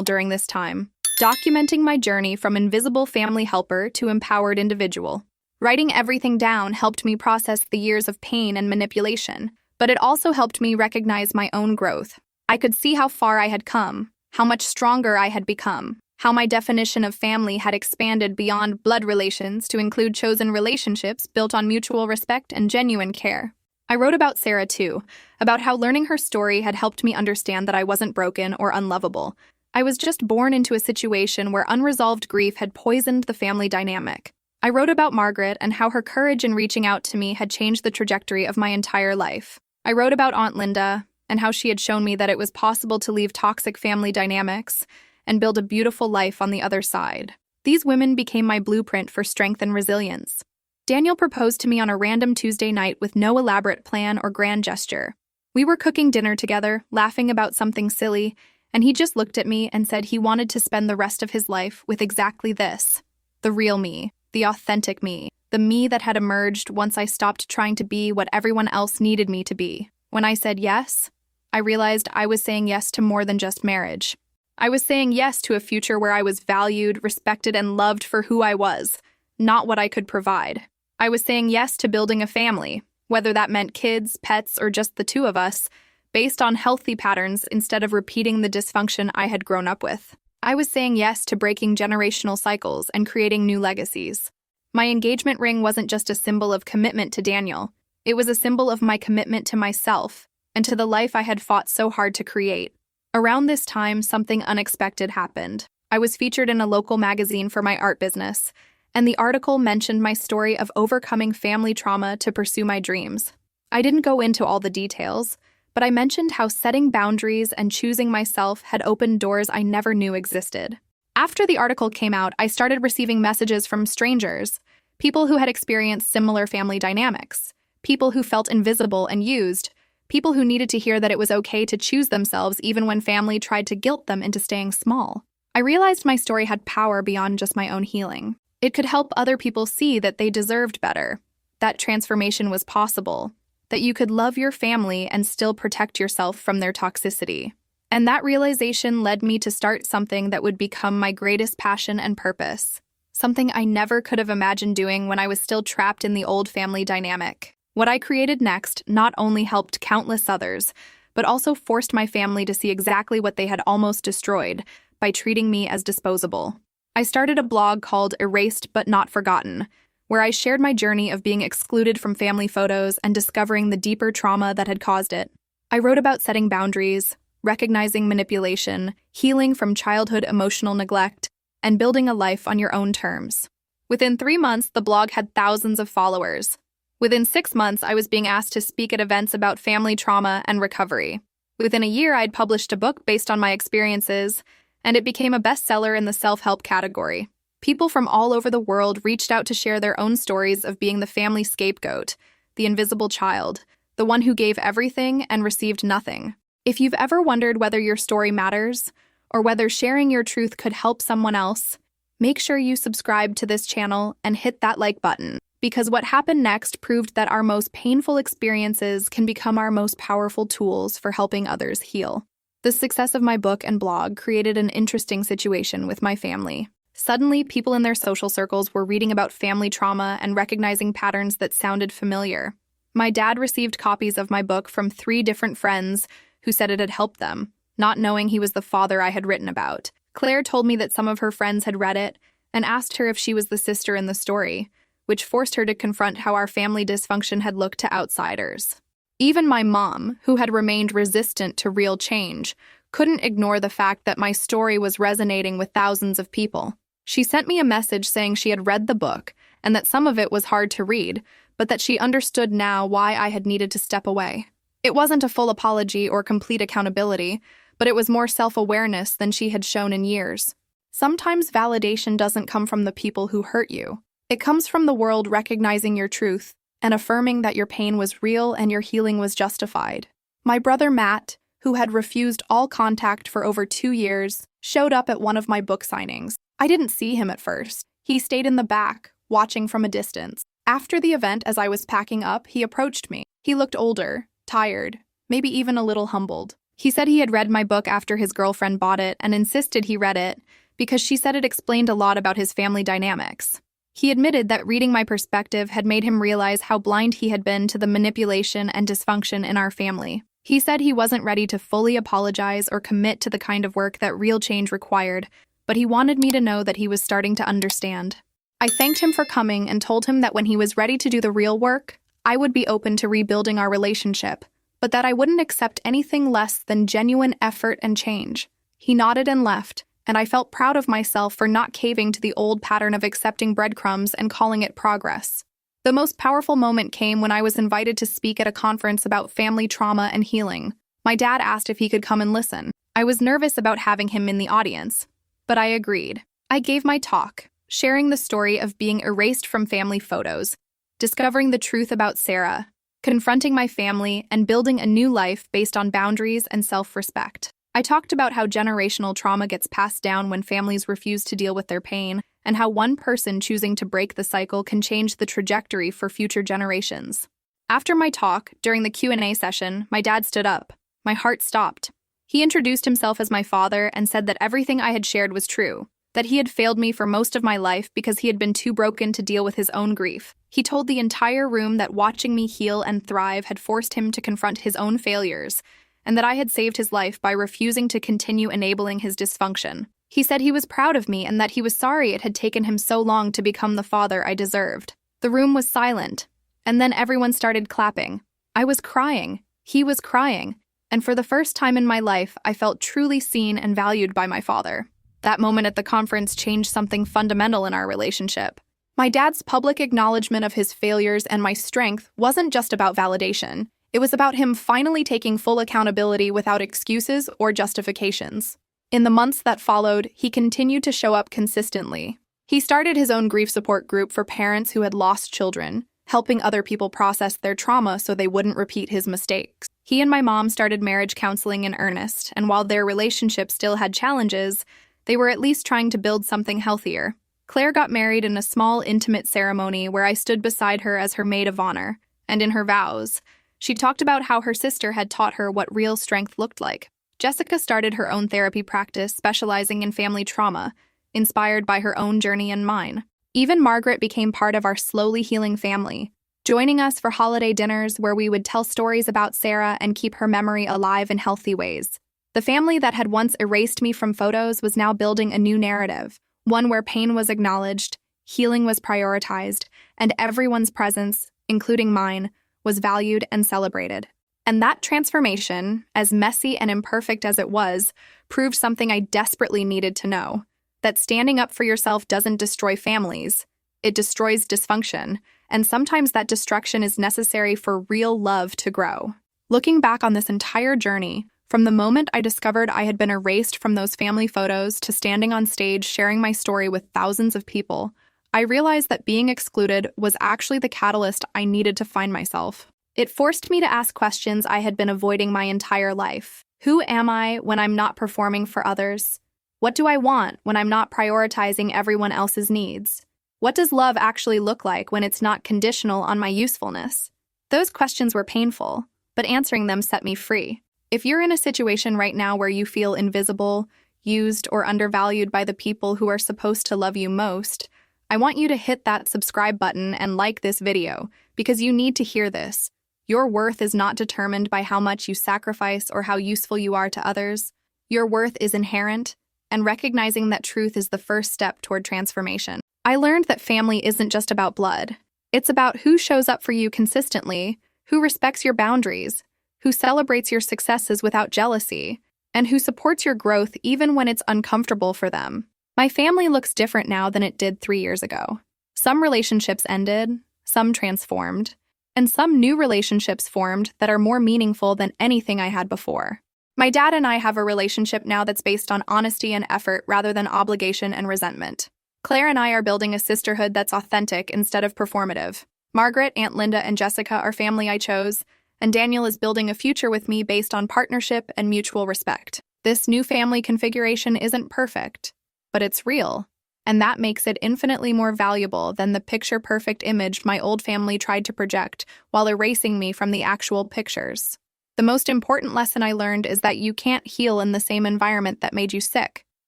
during this time, documenting my journey from invisible family helper to empowered individual. Writing everything down helped me process the years of pain and manipulation, but it also helped me recognize my own growth. I could see how far I had come, how much stronger I had become, how my definition of family had expanded beyond blood relations to include chosen relationships built on mutual respect and genuine care. I wrote about Sarah too, about how learning her story had helped me understand that I wasn't broken or unlovable. I was just born into a situation where unresolved grief had poisoned the family dynamic. I wrote about Margaret and how her courage in reaching out to me had changed the trajectory of my entire life. I wrote about Aunt Linda and how she had shown me that it was possible to leave toxic family dynamics and build a beautiful life on the other side. These women became my blueprint for strength and resilience. Daniel proposed to me on a random Tuesday night with no elaborate plan or grand gesture. We were cooking dinner together, laughing about something silly, and he just looked at me and said he wanted to spend the rest of his life with exactly this: the real me, the authentic me, the me that had emerged once I stopped trying to be what everyone else needed me to be. When I said yes, I realized I was saying yes to more than just marriage. I was saying yes to a future where I was valued, respected, and loved for who I was, not what I could provide. I was saying yes to building a family, whether that meant kids, pets, or just the two of us, based on healthy patterns instead of repeating the dysfunction I had grown up with. I was saying yes to breaking generational cycles and creating new legacies. My engagement ring wasn't just a symbol of commitment to Daniel. It was a symbol of my commitment to myself and to the life I had fought so hard to create. Around this time, something unexpected happened. I was featured in a local magazine for my art business, and the article mentioned my story of overcoming family trauma to pursue my dreams. I didn't go into all the details, but I mentioned how setting boundaries and choosing myself had opened doors I never knew existed. After the article came out, I started receiving messages from strangers, people who had experienced similar family dynamics, people who felt invisible and used, people who needed to hear that it was okay to choose themselves even when family tried to guilt them into staying small. I realized my story had power beyond just my own healing. It could help other people see that they deserved better, that transformation was possible, that you could love your family and still protect yourself from their toxicity. And that realization led me to start something that would become my greatest passion and purpose, something I never could have imagined doing when I was still trapped in the old family dynamic. What I created next not only helped countless others, but also forced my family to see exactly what they had almost destroyed by treating me as disposable. I started a blog called Erased But Not Forgotten, where I shared my journey of being excluded from family photos and discovering the deeper trauma that had caused it. I wrote about setting boundaries, recognizing manipulation, healing from childhood emotional neglect, and building a life on your own terms. Within 3 months, the blog had thousands of followers. Within 6 months, I was being asked to speak at events about family trauma and recovery. Within a year, I'd published a book based on my experiences, and it became a bestseller in the self-help category. People from all over the world reached out to share their own stories of being the family scapegoat, the invisible child, the one who gave everything and received nothing. If you've ever wondered whether your story matters, or whether sharing your truth could help someone else, make sure you subscribe to this channel and hit that like button, because what happened next proved that our most painful experiences can become our most powerful tools for helping others heal. The success of my book and blog created an interesting situation with my family. Suddenly, people in their social circles were reading about family trauma and recognizing patterns that sounded familiar. My dad received copies of my book from 3 different friends who said it had helped them, not knowing he was the father I had written about. Claire told me that some of her friends had read it and asked her if she was the sister in the story, which forced her to confront how our family dysfunction had looked to outsiders. Even my mom, who had remained resistant to real change, couldn't ignore the fact that my story was resonating with thousands of people. She sent me a message saying she had read the book and that some of it was hard to read, but that she understood now why I had needed to step away. It wasn't a full apology or complete accountability, but it was more self-awareness than she had shown in years. Sometimes validation doesn't come from the people who hurt you. It comes from the world recognizing your truth and affirming that your pain was real and your healing was justified. My brother Matt, who had refused all contact for over 2 years, showed up at one of my book signings. I didn't see him at first. He stayed in the back, watching from a distance. After the event, as I was packing up, he approached me. He looked older, tired, maybe even a little humbled. He said he had read my book after his girlfriend bought it and insisted he read it because she said it explained a lot about his family dynamics. He admitted that reading my perspective had made him realize how blind he had been to the manipulation and dysfunction in our family. He said he wasn't ready to fully apologize or commit to the kind of work that real change required, but he wanted me to know that he was starting to understand. I thanked him for coming and told him that when he was ready to do the real work, I would be open to rebuilding our relationship, but that I wouldn't accept anything less than genuine effort and change. He nodded and left, and I felt proud of myself for not caving to the old pattern of accepting breadcrumbs and calling it progress. The most powerful moment came when I was invited to speak at a conference about family trauma and healing. My dad asked if he could come and listen. I was nervous about having him in the audience, but I agreed. I gave my talk, sharing the story of being erased from family photos, discovering the truth about Sarah, confronting my family, and building a new life based on boundaries and self-respect. I talked about how generational trauma gets passed down when families refuse to deal with their pain, and how one person choosing to break the cycle can change the trajectory for future generations. After my talk, during the Q&A session, my dad stood up. My heart stopped. He introduced himself as my father and said that everything I had shared was true, that he had failed me for most of my life because he had been too broken to deal with his own grief. He told the entire room that watching me heal and thrive had forced him to confront his own failures, and that I had saved his life by refusing to continue enabling his dysfunction. He said he was proud of me and that he was sorry it had taken him so long to become the father I deserved. The room was silent, and then everyone started clapping. I was crying. He was crying. And for the first time in my life, I felt truly seen and valued by my father. That moment at the conference changed something fundamental in our relationship. My dad's public acknowledgement of his failures and my strength wasn't just about validation. It was about him finally taking full accountability without excuses or justifications. In the months that followed, he continued to show up consistently. He started his own grief support group for parents who had lost children, helping other people process their trauma so they wouldn't repeat his mistakes. He and my mom started marriage counseling in earnest, and while their relationship still had challenges, they were at least trying to build something healthier. Claire got married in a small, intimate ceremony where I stood beside her as her maid of honor, and in her vows, she talked about how her sister had taught her what real strength looked like. Jessica started her own therapy practice specializing in family trauma, inspired by her own journey and mine. Even Margaret became part of our slowly healing family, joining us for holiday dinners where we would tell stories about Sarah and keep her memory alive in healthy ways. The family that had once erased me from photos was now building a new narrative, one where pain was acknowledged, healing was prioritized, and everyone's presence, including mine, was valued and celebrated. And that transformation, as messy and imperfect as it was, proved something I desperately needed to know, that standing up for yourself doesn't destroy families, it destroys dysfunction, and sometimes that destruction is necessary for real love to grow. Looking back on this entire journey, from the moment I discovered I had been erased from those family photos to standing on stage sharing my story with thousands of people, I realized that being excluded was actually the catalyst I needed to find myself. It forced me to ask questions I had been avoiding my entire life. Who am I when I'm not performing for others? What do I want when I'm not prioritizing everyone else's needs? What does love actually look like when it's not conditional on my usefulness? Those questions were painful, but answering them set me free. If you're in a situation right now where you feel invisible, used, or undervalued by the people who are supposed to love you most, I want you to hit that subscribe button and like this video, because you need to hear this. Your worth is not determined by how much you sacrifice or how useful you are to others. Your worth is inherent, and recognizing that truth is the first step toward transformation. I learned that family isn't just about blood. It's about who shows up for you consistently, who respects your boundaries, who celebrates your successes without jealousy, and who supports your growth even when it's uncomfortable for them. My family looks different now than it did 3 years ago. Some relationships ended, some transformed, and some new relationships formed that are more meaningful than anything I had before. My dad and I have a relationship now that's based on honesty and effort rather than obligation and resentment. Claire and I are building a sisterhood that's authentic instead of performative. Margaret, Aunt Linda, and Jessica are family I chose, and Daniel is building a future with me based on partnership and mutual respect. This new family configuration isn't perfect, but it's real, and that makes it infinitely more valuable than the picture-perfect image my old family tried to project while erasing me from the actual pictures. The most important lesson I learned is that you can't heal in the same environment that made you sick.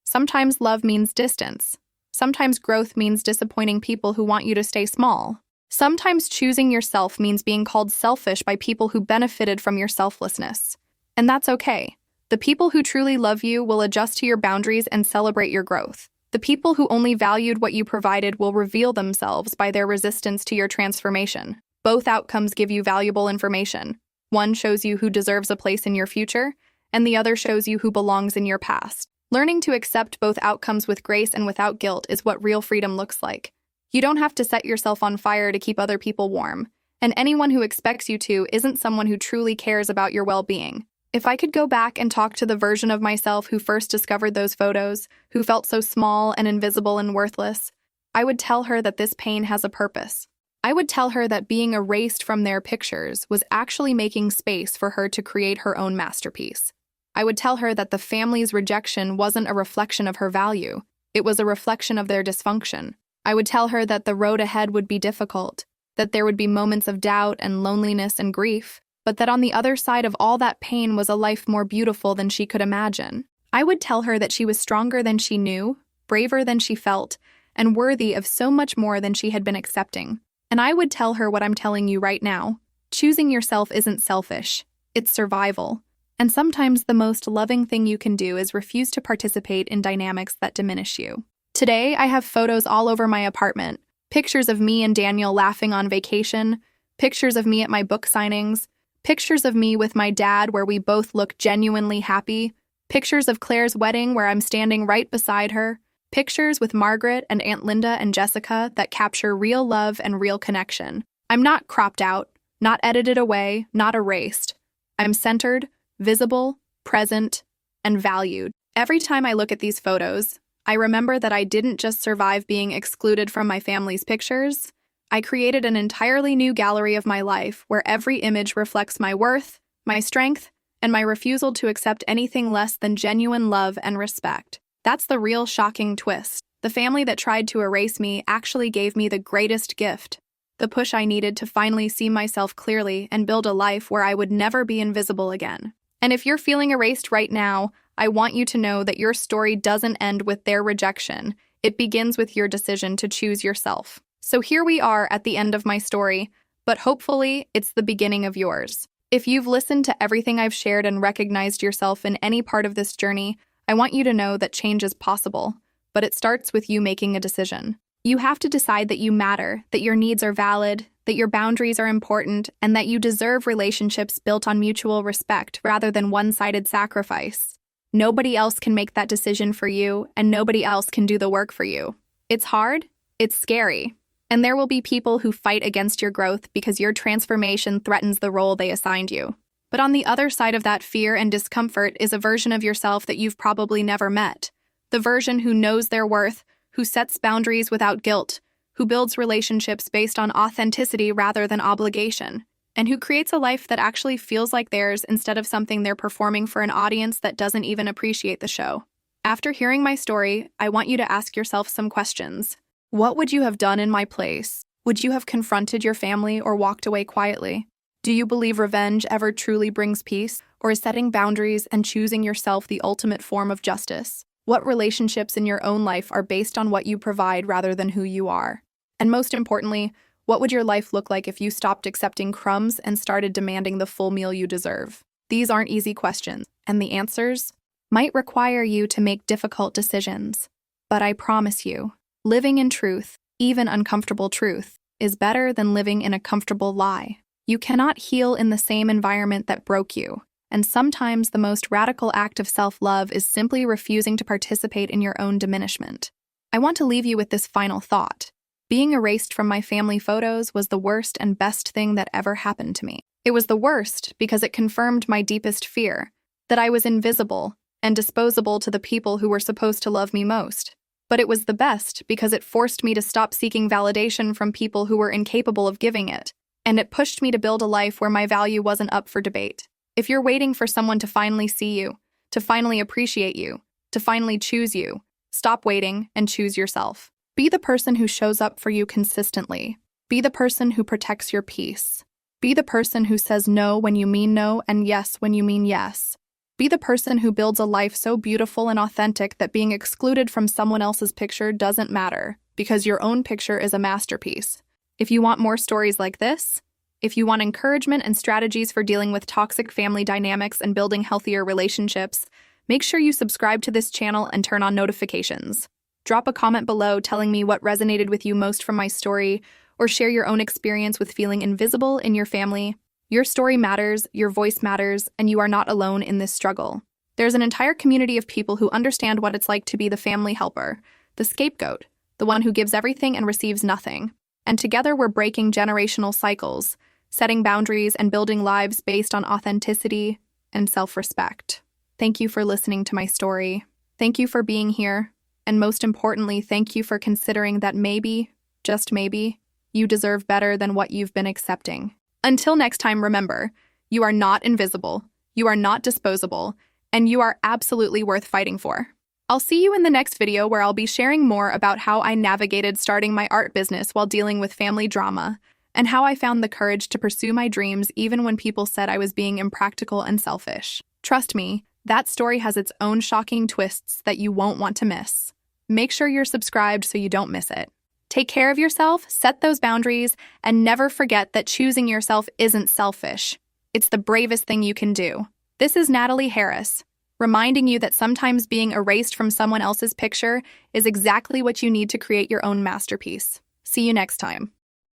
Sometimes love means distance. Sometimes growth means disappointing people who want you to stay small. Sometimes choosing yourself means being called selfish by people who benefited from your selflessness. And that's okay. The people who truly love you will adjust to your boundaries and celebrate your growth. The people who only valued what you provided will reveal themselves by their resistance to your transformation. Both outcomes give you valuable information. One shows you who deserves a place in your future, and the other shows you who belongs in your past. Learning to accept both outcomes with grace and without guilt is what real freedom looks like. You don't have to set yourself on fire to keep other people warm, and anyone who expects you to isn't someone who truly cares about your well-being. If I could go back and talk to the version of myself who first discovered those photos, who felt so small and invisible and worthless, I would tell her that this pain has a purpose. I would tell her that being erased from their pictures was actually making space for her to create her own masterpiece. I would tell her that the family's rejection wasn't a reflection of her value, it was a reflection of their dysfunction. I would tell her that the road ahead would be difficult, that there would be moments of doubt and loneliness and grief, but that on the other side of all that pain was a life more beautiful than she could imagine. I would tell her that she was stronger than she knew, braver than she felt, and worthy of so much more than she had been accepting. And I would tell her what I'm telling you right now. Choosing yourself isn't selfish, it's survival. And sometimes the most loving thing you can do is refuse to participate in dynamics that diminish you. Today, I have photos all over my apartment, pictures of me and Daniel laughing on vacation, pictures of me at my book signings, pictures of me with my dad where we both look genuinely happy, pictures of Claire's wedding where I'm standing right beside her, pictures with Margaret and Aunt Linda and Jessica that capture real love and real connection. I'm not cropped out, not edited away, not erased. I'm centered, visible, present, and valued. Every time I look at these photos, I remember that I didn't just survive being excluded from my family's pictures. I created an entirely new gallery of my life where every image reflects my worth, my strength, and my refusal to accept anything less than genuine love and respect. That's the real shocking twist. The family that tried to erase me actually gave me the greatest gift, the push I needed to finally see myself clearly and build a life where I would never be invisible again. And if you're feeling erased right now, I want you to know that your story doesn't end with their rejection. It begins with your decision to choose yourself. So here we are at the end of my story, but hopefully it's the beginning of yours. If you've listened to everything I've shared and recognized yourself in any part of this journey, I want you to know that change is possible, but it starts with you making a decision. You have to decide that you matter, that your needs are valid, that your boundaries are important, and that you deserve relationships built on mutual respect rather than one-sided sacrifice. Nobody else can make that decision for you, and nobody else can do the work for you. It's hard, it's scary, and there will be people who fight against your growth because your transformation threatens the role they assigned you. But on the other side of that fear and discomfort is a version of yourself that you've probably never met. The version who knows their worth, who sets boundaries without guilt, who builds relationships based on authenticity rather than obligation, and who creates a life that actually feels like theirs instead of something they're performing for an audience that doesn't even appreciate the show. After hearing my story, I want you to ask yourself some questions. What would you have done in my place? Would you have confronted your family or walked away quietly? Do you believe revenge ever truly brings peace, or is setting boundaries and choosing yourself the ultimate form of justice? What relationships in your own life are based on what you provide rather than who you are? And most importantly, what would your life look like if you stopped accepting crumbs and started demanding the full meal you deserve? These aren't easy questions, and the answers might require you to make difficult decisions. But I promise you, living in truth, even uncomfortable truth, is better than living in a comfortable lie. You cannot heal in the same environment that broke you, and sometimes the most radical act of self-love is simply refusing to participate in your own diminishment. I want to leave you with this final thought. Being erased from my family photos was the worst and best thing that ever happened to me. It was the worst because it confirmed my deepest fear, that I was invisible and disposable to the people who were supposed to love me most. But it was the best because it forced me to stop seeking validation from people who were incapable of giving it, and it pushed me to build a life where my value wasn't up for debate. If you're waiting for someone to finally see you, to finally appreciate you, to finally choose you. Stop waiting and choose yourself. Be the person who shows up for you consistently. Be the person who protects your peace. Be the person who says no when you mean no and yes when you mean yes. Be the person who builds a life so beautiful and authentic that being excluded from someone else's picture doesn't matter, because your own picture is a masterpiece. If you want more stories like this, if you want encouragement and strategies for dealing with toxic family dynamics and building healthier relationships, make sure you subscribe to this channel and turn on notifications. Drop a comment below telling me what resonated with you most from my story, or share your own experience with feeling invisible in your family. Your story matters, your voice matters, and you are not alone in this struggle. There's an entire community of people who understand what it's like to be the family helper, the scapegoat, the one who gives everything and receives nothing. And together we're breaking generational cycles, setting boundaries and building lives based on authenticity and self-respect. Thank you for listening to my story. Thank you for being here. And most importantly, thank you for considering that maybe, just maybe, you deserve better than what you've been accepting. Until next time, remember, you are not invisible, you are not disposable, and you are absolutely worth fighting for. I'll see you in the next video where I'll be sharing more about how I navigated starting my art business while dealing with family drama, and how I found the courage to pursue my dreams even when people said I was being impractical and selfish. Trust me, that story has its own shocking twists that you won't want to miss. Make sure you're subscribed so you don't miss it. Take care of yourself, set those boundaries, and never forget that choosing yourself isn't selfish. It's the bravest thing you can do. This is Natalie Harris, reminding you that sometimes being erased from someone else's picture is exactly what you need to create your own masterpiece. See you next time.